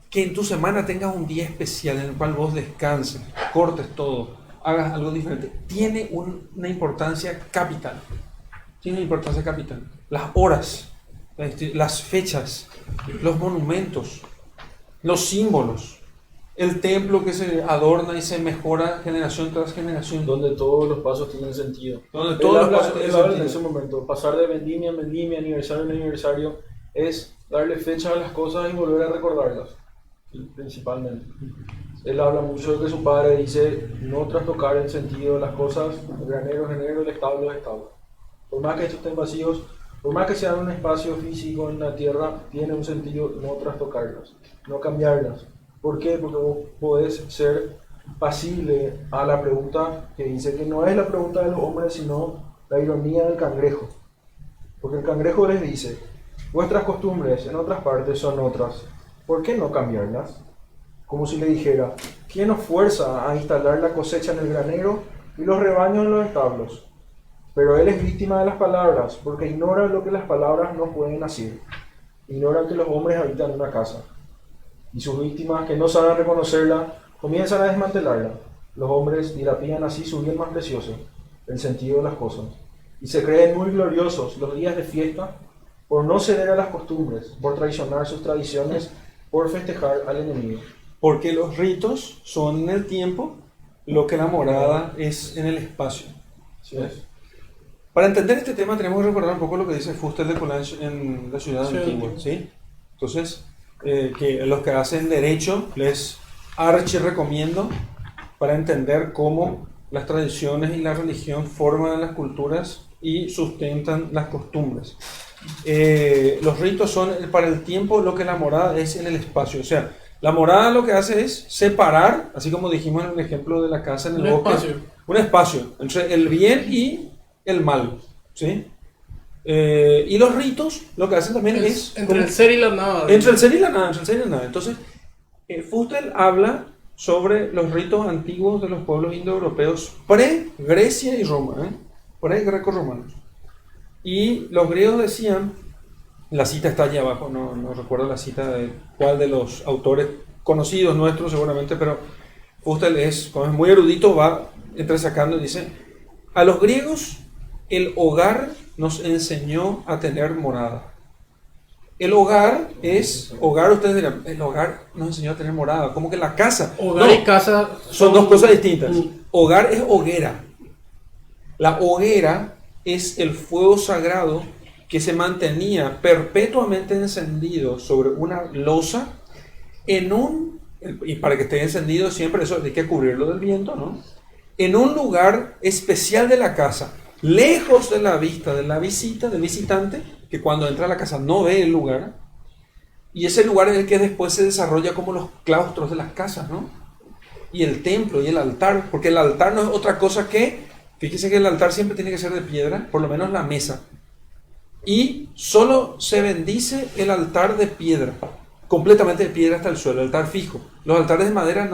que en tu semana tengas un día especial en el cual vos descanses, cortes todo, hagas algo diferente, tiene una importancia capital. Tiene una importancia capital. Las horas, las fechas, los monumentos, los símbolos, el templo que se adorna y se mejora generación tras generación. Donde todos los pasos tienen sentido. Donde Él todos los habla- pasos tienen él habla sentido. en ese momento, pasar de vendimia en vendimia, aniversario en aniversario, es darle fecha a las cosas y volver a recordarlas, principalmente. Él habla mucho de que su padre dice no trastocar el sentido de las cosas, el granero es granero, el establo es establo. Por más que estos estén vacíos, por más que sean un espacio físico en la tierra, tiene un sentido no trastocarlas, no cambiarlas. ¿Por qué? Porque vos podés ser pasible a la pregunta que dice que no es la pregunta de los hombres, sino la ironía del cangrejo. Porque el cangrejo les dice, vuestras costumbres en otras partes son otras, ¿por qué no cambiarlas? Como si le dijera, ¿quién os fuerza a instalar la cosecha en el granero y los rebaños en los establos? Pero él es víctima de las palabras, porque ignora lo que las palabras no pueden hacer. Ignora que los hombres habitan una casa. Y sus víctimas, que no saben reconocerla, comienzan a desmantelarla. Los hombres dilapidan así su bien más precioso, el sentido de las cosas. Y se creen muy gloriosos los días de fiesta por no ceder a las costumbres, por traicionar sus tradiciones, por festejar al enemigo. Porque los ritos son en el tiempo lo que la morada es en el espacio. ¿Sí ves? Para entender este tema tenemos que recordar un poco lo que dice Fuster de Coulanges en La ciudad Sí, antigua, ¿sí? Entonces, que los que hacen derecho les archi recomiendo para entender cómo las tradiciones y la religión forman las culturas y sustentan las costumbres. Los ritos son para el tiempo lo que la morada es en el espacio. O sea, la morada lo que hace es separar, así como dijimos en el ejemplo de la casa en el Un bosque, espacio. un espacio entre el bien y el mal, ¿sí? Y los ritos lo que hacen también es Entre como- el ser y la nada. entre el ser y la nada, entre el ser y la nada. Entonces, Fuster habla sobre los ritos antiguos de los pueblos indoeuropeos pre-Grecia y Roma, pre-greco-romanos. Y los griegos decían, la cita está allí abajo, no recuerdo la cita de cuál de los autores conocidos nuestros seguramente, pero Fuster como es muy erudito, va entresacando y dice, a los griegos el hogar nos enseñó a tener morada. El hogar, ustedes dirán, el hogar nos enseñó a tener morada, como que la casa. Hogar No, y casa son dos cosas distintas. Mm. Hogar es hoguera. La hoguera es el fuego sagrado que se mantenía perpetuamente encendido sobre una losa y para que esté encendido siempre, eso hay que cubrirlo del viento, ¿no? En un lugar especial de la casa, lejos de la vista de la visita, del visitante, que cuando entra a la casa no ve el lugar, y ese lugar es el que después se desarrolla como los claustros de las casas, ¿no? Y el templo y el altar, porque el altar no es otra cosa que, fíjese que el altar siempre tiene que ser de piedra, por lo menos la mesa, y solo se bendice el altar de piedra, completamente de piedra hasta el suelo, el altar fijo. Los altares de madera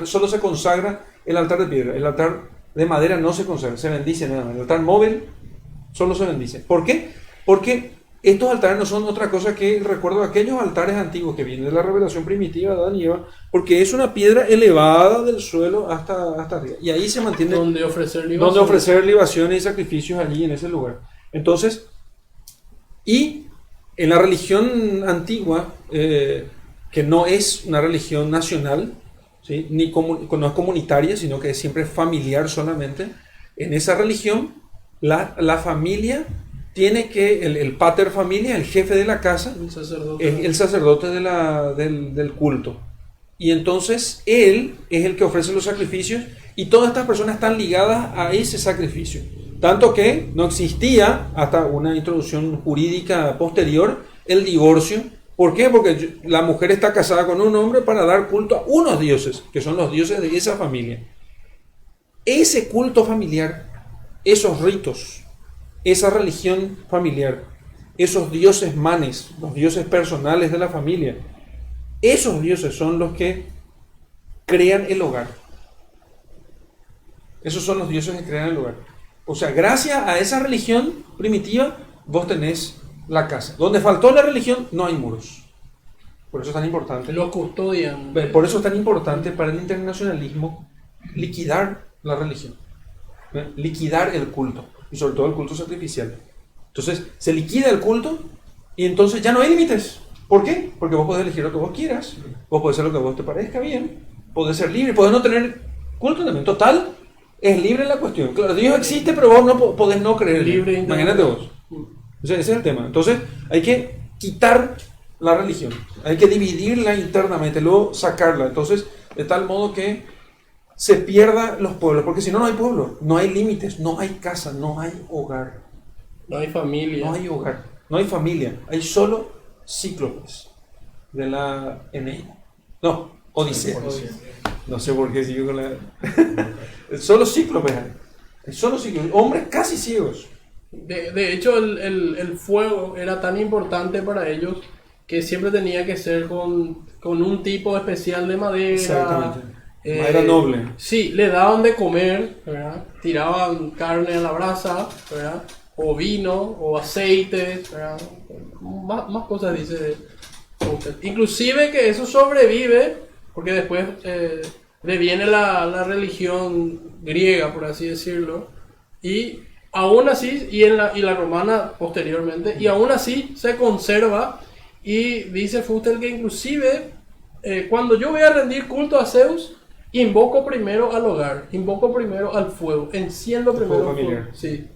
solo se consagra el altar de piedra, el altar de madera no se consagra, se bendice nada más. El altar móvil solo se bendice. ¿Por qué? Porque estos altares no son otra cosa que el recuerdo de aquellos altares antiguos que vienen de la revelación primitiva de Adán y Eva, porque es una piedra elevada del suelo hasta arriba. Y ahí se mantiene donde ofrecer libaciones y sacrificios allí en ese lugar. Entonces, y en la religión antigua, que no es una religión nacional, ¿sí? No es comunitaria, sino que es siempre familiar solamente, en esa religión la familia tiene que, el pater familia, el jefe de la casa, es el sacerdote del culto. Y entonces él es el que ofrece los sacrificios y todas estas personas están ligadas a ese sacrificio. Tanto que no existía, hasta una introducción jurídica posterior, el divorcio. ¿Por qué? Porque la mujer está casada con un hombre para dar culto a unos dioses, que son los dioses de esa familia. Ese culto familiar, esos ritos, esa religión familiar, esos dioses manes, los dioses personales de la familia, esos dioses son los que crean el hogar. Esos son los dioses que crean el hogar. O sea, gracias a esa religión primitiva, vos tenés la casa. Donde faltó la religión, no hay muros. Por eso es tan importante. Lo custodian. Por eso es tan importante para el internacionalismo liquidar la religión. Liquidar el culto. Y sobre todo el culto sacrificial. Entonces, se liquida el culto y entonces ya no hay límites. ¿Por qué? Porque vos podés elegir lo que vos quieras. Vos podés hacer lo que a vos te parezca bien. Podés ser libre. Podés no tener culto también. Total, es libre la cuestión. Claro, Dios existe, pero vos no podés no creer. Libre. Imagínate vos. O sea, ese es el tema. Entonces, hay que quitar la religión. Hay que dividirla internamente, luego sacarla. Entonces, de tal modo que se pierdan los pueblos. Porque si no, no hay pueblo. No hay límites. No hay casa. No hay hogar. No hay familia. No hay hogar. No hay familia. Hay solo cíclopes de la Eneida. No, Odisea. No sé por qué sigo con la... Solo cíclopes hay. Solo cíclopes. Hombres casi ciegos. De hecho, el fuego era tan importante para ellos que siempre tenía que ser con un tipo especial de madera. Exactamente. Madera noble. Sí, le daban de comer, ¿verdad? Tiraban carne a la brasa, ¿verdad? O vino, o aceite, ¿verdad? Más cosas dice usted. Inclusive que eso sobrevive, porque después deviene la religión griega, por así decirlo, y aún así, y la romana posteriormente, y aún así se conserva, y dice Fuster que inclusive cuando yo voy a rendir culto a Zeus, invoco primero al hogar, invoco primero al fuego, enciendo primero el fuego. Sí,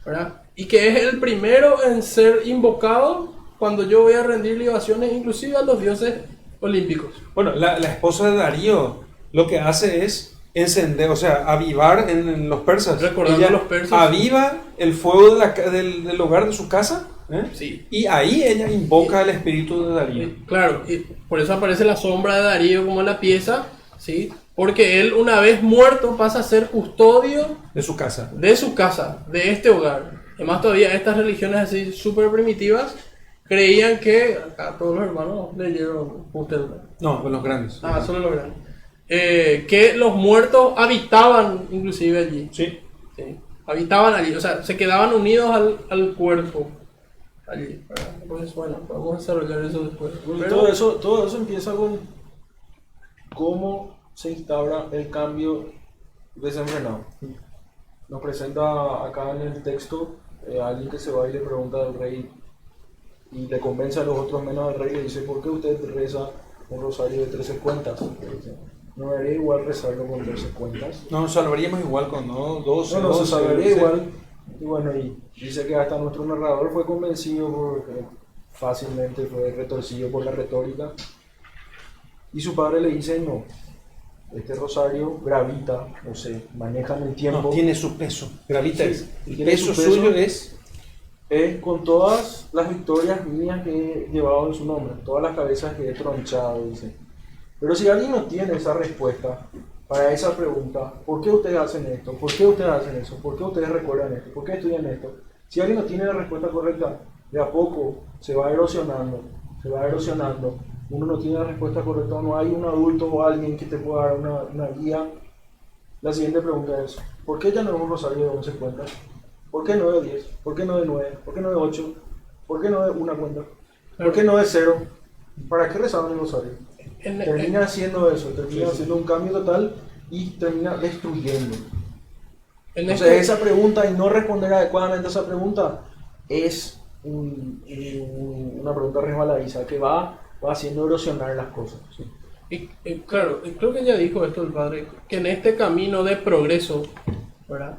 ¿verdad? Y que es el primero en ser invocado cuando yo voy a rendir libaciones, inclusive a los dioses olímpicos. Bueno, la esposa de Darío lo que hace es encender, o sea, avivar en los persas. Recordando a los persas. Aviva el fuego del hogar de su casa. Sí. Y ahí ella invoca el espíritu de Darío. Claro, y por eso aparece la sombra de Darío como en la pieza, ¿sí? Porque él, una vez muerto, pasa a ser custodio de su casa, de este hogar. Además, todavía estas religiones así súper primitivas creían que, acá todos los hermanos leyeron usted. No, los grandes. Solo los grandes. Que los muertos habitaban inclusive allí. Sí. Habitaban allí, o sea, se quedaban unidos al cuerpo. Allí, pues bueno, vamos a desarrollar eso después. Pero todo eso empieza con cómo se instaura el cambio desenfrenado. Nos presenta acá en el texto alguien que se va y le pregunta al rey y le convence a los otros menos al rey y le dice: ¿por qué usted reza un rosario de 13 cuentas? ¿No haría igual rezarlo con 13 cuentas? No, salvaríamos igual con 12. No, se salvaría igual. Y bueno, y dice que hasta nuestro narrador fue convencido porque fácilmente fue retorcido por la retórica y su padre le dice, no, este rosario gravita, no sé, maneja en el tiempo. No, tiene su peso. Gravita Sí, es. El tiene peso su peso. suyo es. Con todas las victorias mías que he llevado en su nombre, todas las cabezas que he tronchado, dice. Pero si alguien no tiene esa respuesta para esa pregunta, ¿por qué ustedes hacen esto? ¿Por qué ustedes hacen eso? ¿Por qué ustedes recuerdan esto? ¿Por qué estudian esto? Si alguien no tiene la respuesta correcta, de a poco se va erosionando, uno no tiene la respuesta correcta, no hay un adulto o alguien que te pueda dar una guía. La siguiente pregunta es, ¿por qué ya no es un rosario de 11 cuentas? ¿Por qué no de 10? ¿Por qué no de 9? ¿Por qué no de 8? ¿Por qué no de una cuenta? ¿Por qué no de 0? ¿Para qué rezaban el rosario? Termina haciendo eso, termina haciendo un cambio total y termina destruyendo. Entonces esa pregunta y no responder adecuadamente a esa pregunta es una pregunta resbaladiza que va haciendo erosionar las cosas. ¿Sí? Y claro, creo que ya dijo esto el padre, que en este camino de progreso, ¿verdad?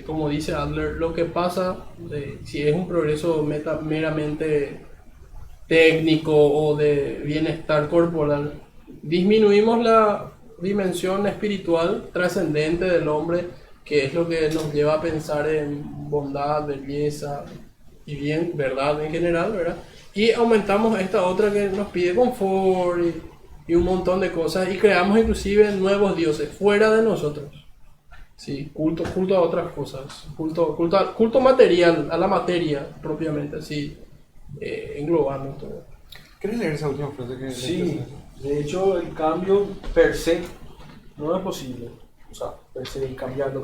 Como dice Adler, lo que pasa, si es un progreso meramente técnico o de bienestar corporal, disminuimos la dimensión espiritual trascendente del hombre, que es lo que nos lleva a pensar en bondad, belleza y bien, verdad en general, ¿verdad? Y aumentamos esta otra que nos pide confort y un montón de cosas, y creamos inclusive nuevos dioses fuera de nosotros. Sí, culto a otras cosas, culto material, a la materia propiamente, así, englobando todo. ¿Querés leer esa última frase que Sí, de hecho el cambio per se no es posible. O sea, per se cambiando.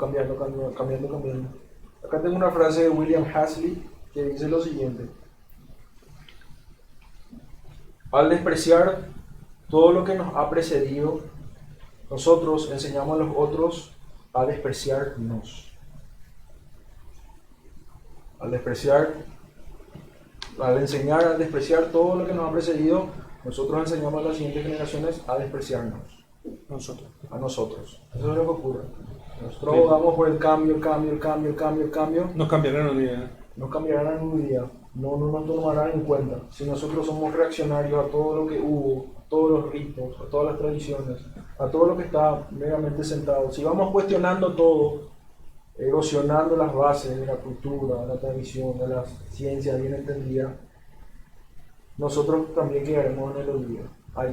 Acá tengo una frase de William Hasley que dice lo siguiente. Al despreciar todo lo que nos ha precedido, nosotros enseñamos a los otros a despreciarnos. Al enseñar a despreciar todo lo que nos ha precedido, nosotros enseñamos a las siguientes generaciones a despreciarnos. A nosotros. Eso es lo que ocurre. Nosotros abogamos por el cambio. nos cambiarán un día. No cambiarán en un día. No nos tomarán en cuenta. Si nosotros somos reaccionarios a todo lo que hubo, a todos los ritos, a todas las tradiciones, a todo lo que está meramente sentado, si vamos cuestionando todo, erosionando las bases de la cultura, de la tradición, de la ciencia bien entendida, nosotros también quedaremos en el olvido. Hay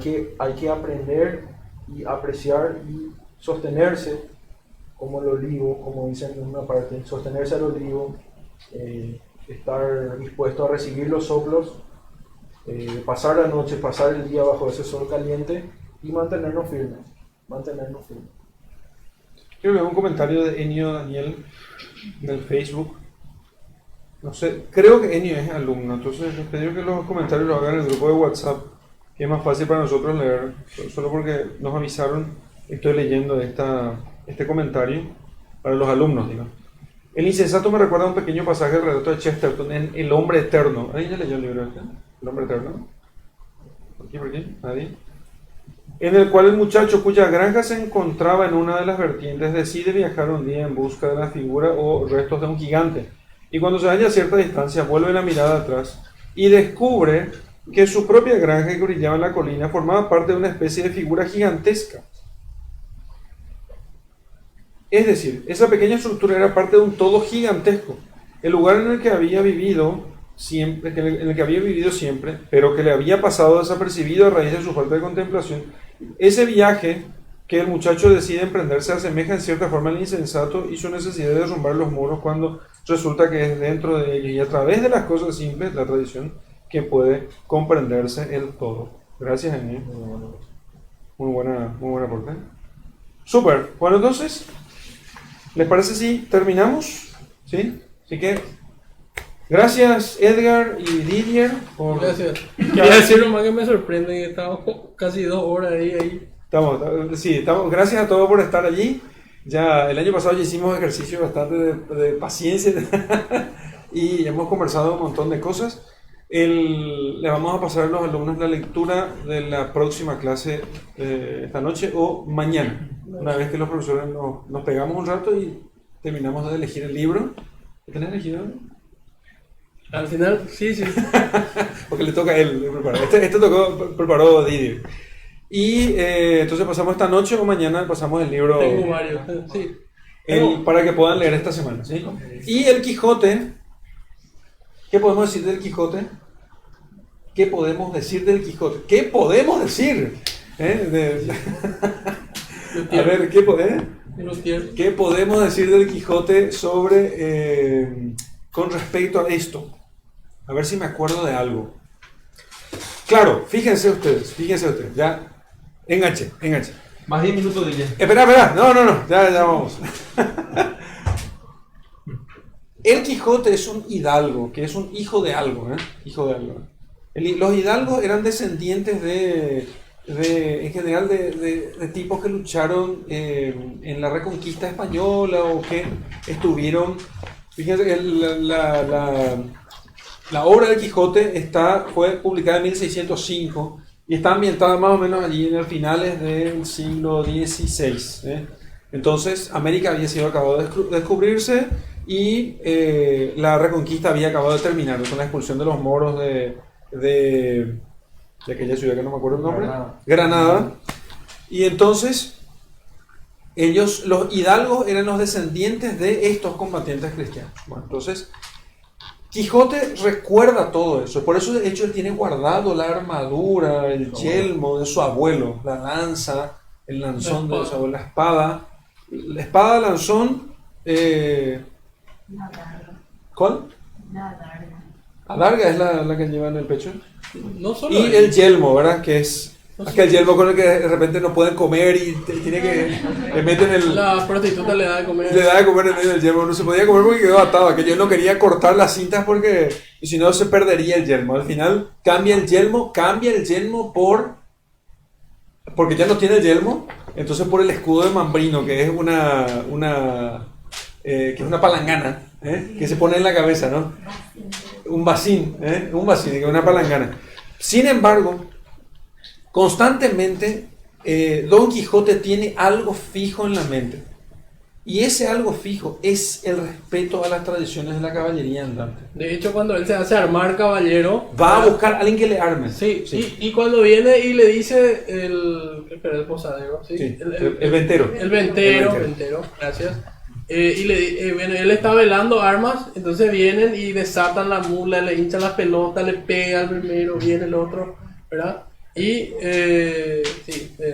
que aprender y apreciar y sostenerse como el olivo, como dicen en una parte, sostenerse al olivo, estar dispuesto a recibir los soplos, pasar la noche, pasar el día bajo ese sol caliente y mantenernos firmes. Quiero leer un comentario de Enio Daniel del Facebook. No sé, creo que Enio es alumno, entonces les pedí que los comentarios los hagan en el grupo de WhatsApp, que es más fácil para nosotros leer, solo porque nos avisaron, estoy leyendo este comentario para los alumnos, digo. El insensato me recuerda a un pequeño pasaje del relato de Chesterton en El hombre eterno. ¿Alguien ya leyó el libro este? ¿El hombre eterno? ¿Por aquí? ¿Nadie? En el cual el muchacho cuya granja se encontraba en una de las vertientes decide viajar un día en busca de la figura o restos de un gigante. Y cuando se halla a cierta distancia vuelve la mirada atrás y descubre que su propia granja que brillaba en la colina formaba parte de una especie de figura gigantesca. Es decir, esa pequeña estructura era parte de un todo gigantesco. El lugar en el que había vivido siempre, pero que le había pasado desapercibido a raíz de su falta de contemplación. Ese viaje que el muchacho decide emprender se asemeja en cierta forma al insensato y su necesidad de derrumbar los muros cuando resulta que es dentro de ellos y a través de las cosas simples, la tradición, que puede comprenderse el todo. Gracias, Enio. Muy buena aporte. Súper. Bueno, entonces, ¿les parece si terminamos? ¿Sí? Así que, gracias Edgar y Didier por... Gracias. Quería decir nomás que me sorprende que estamos casi 2 horas ahí. Estamos. Gracias a todos por estar allí. Ya el año pasado ya hicimos ejercicio bastante de paciencia y hemos conversado un montón de cosas. Le vamos a pasar a los alumnos la lectura de la próxima clase esta noche o mañana, una vez que los profesores nos pegamos un rato y terminamos de elegir el libro. ¿Tenés elegido? Al final, sí. Porque le toca a él preparar. Preparó Didier. Y entonces pasamos esta noche o mañana pasamos el libro. Tengo varios, sí. Para que puedan leer esta semana, ¿sí? Y el Quijote, ¿qué podemos decir del Quijote? ¿Qué podemos decir del Quijote? ¿Qué podemos decir? A ver, ¿qué podemos decir del Quijote sobre con respecto a esto? A ver si me acuerdo de algo. Claro, fíjense ustedes, ya, enganche. Más 10 minutos de ya. Espera, no, ya vamos. El Quijote es un hidalgo, que es un hijo de algo, hijo de algo. Los hidalgos eran descendientes en general de tipos que lucharon en la Reconquista española o que estuvieron. Fíjense, la obra del Quijote fue publicada en 1605 y está ambientada más o menos allí en los finales del siglo XVI. Entonces, América había sido acabado de descubrirse y la Reconquista había acabado de terminar con la expulsión de los moros de aquella ciudad que no me acuerdo el nombre, Granada. Y entonces los hidalgos eran los descendientes de estos combatientes cristianos. Bueno, entonces Quijote recuerda todo eso, por eso de hecho él tiene guardado la armadura, el yelmo de su abuelo, la lanza, el lanzón de su abuelo, la espada, lanzón, ¿cuál? La larga es la que lleva en el pecho. No solo y el yelmo, ¿verdad? Que es aquel yelmo con el que de repente no pueden comer y tiene que le meten la prostituta le da de comer. Le da de comer en medio del yelmo. No se podía comer porque quedó atado. Que yo no quería cortar las cintas porque si no se perdería el yelmo. Al final cambia el yelmo porque ya no tiene el yelmo. Entonces por el escudo de Mambrino, que es una palangana, que se pone en la cabeza, ¿no? Un bacín, que es una palangana. Sin embargo, constantemente Don Quijote tiene algo fijo en la mente. Y ese algo fijo es el respeto a las tradiciones de la caballería andante. De hecho, cuando él se hace armar caballero, va a buscar a alguien que le arme. Sí. Y cuando viene y le dice el posadero, ¿sí? Sí, el ventero. El ventero, gracias. Bueno, él está velando armas, entonces vienen y desatan la mula, le hinchan la pelota, le pega al primero, viene el otro, ¿verdad? Y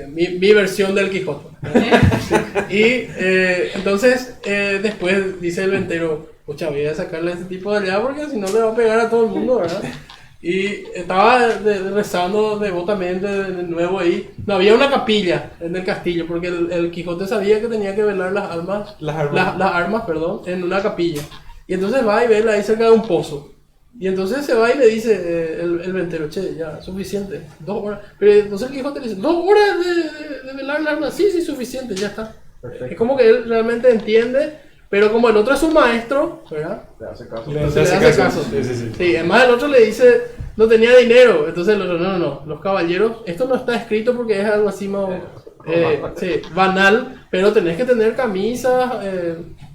mi versión del Quijote. Y entonces después dice el ventero, pucha, voy a sacarle a este tipo de allá porque si no le va a pegar a todo el mundo, ¿verdad? Y estaba rezando devotamente de nuevo ahí. No había una capilla en el castillo porque el Quijote sabía que tenía que velar las armas, en una capilla. Y entonces va y vela ahí cerca de un pozo. Y entonces se va y le dice el ventero, che, ya, suficiente, 2 horas. Pero entonces el Quijote le dice, 2 horas de velar las armas, sí, suficiente, ya está. Perfecto. Es como que él realmente entiende, pero como el otro es su maestro, ¿verdad? Le hace caso. Le hace caso. Sí, además el otro le dice, no tenía dinero. Entonces el otro, no, los caballeros, esto no está escrito porque es algo así más banal, pero tenés que tener camisas,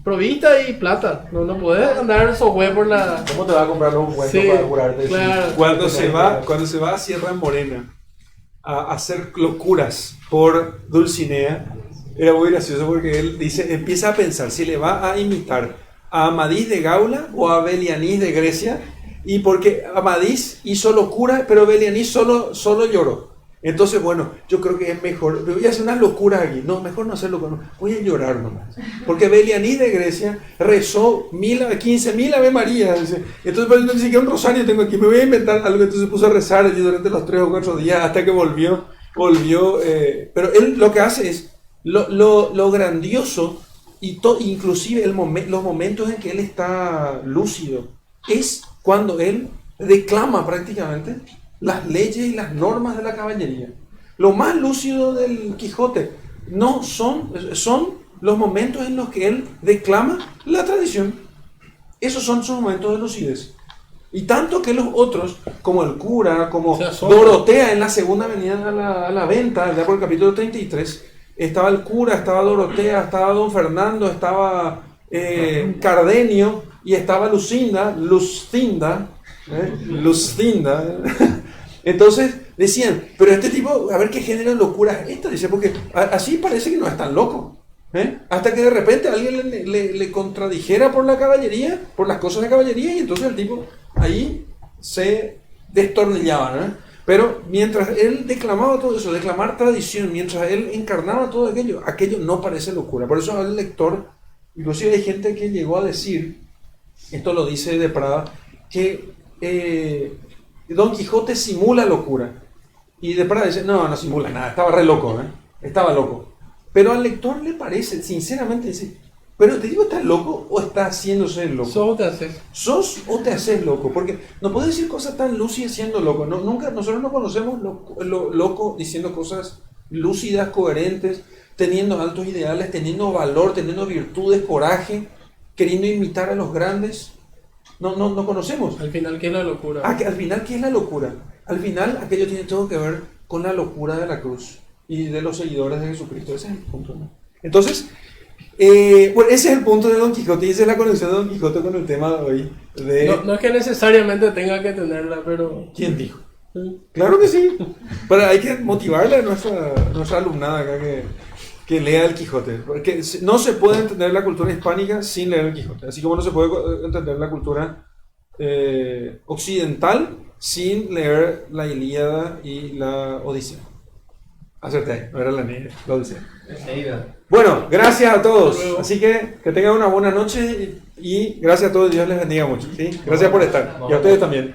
provista y plata. No podés andar software por la... ¿Cómo te va a comprar un hueso para curarte? Claro. Cuando se va a Sierra Morena a hacer locuras por Dulcinea, era muy gracioso porque él empieza a pensar si le va a imitar a Amadís de Gaula o a Belianís de Grecia, y porque Amadís hizo locura, pero Belianís solo lloró. Entonces, bueno, yo creo que es mejor, voy a hacer unas locuras aquí, no, mejor no hacerlo, voy a llorar nomás, porque Belianís de Grecia rezó 15.000 Ave María, entonces pero ni siquiera un rosario tengo aquí, me voy a inventar algo, entonces se puso a rezar allí durante los 3 o 4 días hasta que volvió, pero él lo que hace es, lo grandioso, y inclusive los momentos en que él está lúcido, es cuando él declama prácticamente las leyes y las normas de la caballería. Lo más lúcido del Quijote no son los momentos en los que él declama la tradición. Esos son sus momentos de lucidez. Y tanto que los otros, como el cura, como Dorotea en la segunda venida a la venta, ya por el capítulo 33, estaba el cura, estaba Dorotea, estaba Don Fernando, estaba Cardenio, y estaba Lucinda, Entonces decían, pero este tipo, a ver qué género de locura es esta, dice, porque así parece que no es tan loco. Hasta que de repente alguien le contradijera por la caballería, por las cosas de caballería, y entonces el tipo ahí se destornillaba, ¿no? Pero mientras él declamaba todo eso, declamar tradición, mientras él encarnaba todo aquello no parece locura. Por eso al lector, inclusive hay gente que llegó a decir, esto lo dice de Prada, que Don Quijote simula locura. Y de Prada dice, no simula nada, estaba re loco, estaba loco. Pero al lector le parece, sinceramente, dice, pero te digo, ¿estás loco o estás haciéndose loco? ¿Sos o te haces loco? Porque no puedes decir cosas tan lúcidas siendo loco. Nosotros no conocemos lo loco diciendo cosas lúcidas, coherentes, teniendo altos ideales, teniendo valor, teniendo virtudes, coraje, queriendo imitar a los grandes. No conocemos. Al final, ¿qué es la locura? Al final, ¿qué es la locura? Al final, aquello tiene todo que ver con la locura de la cruz y de los seguidores de Jesucristo. Ese es el punto, ¿no? Entonces, bueno, ese es el punto de Don Quijote y esa es la conexión de Don Quijote con el tema de hoy. No es que necesariamente tenga que tenerla, pero... ¿Quién dijo? Claro que sí. Pero hay que motivarle a nuestra alumnada acá que lea el Quijote. Porque no se puede entender la cultura hispánica sin leer el Quijote. Así como no se puede entender la cultura occidental sin leer la Ilíada y la Odisea. Acerté, no era la Odisea. Bueno, gracias a todos. Así que tengan una buena noche y gracias a todos. Dios les bendiga mucho. ¿Sí? Gracias por estar. Y a ustedes también.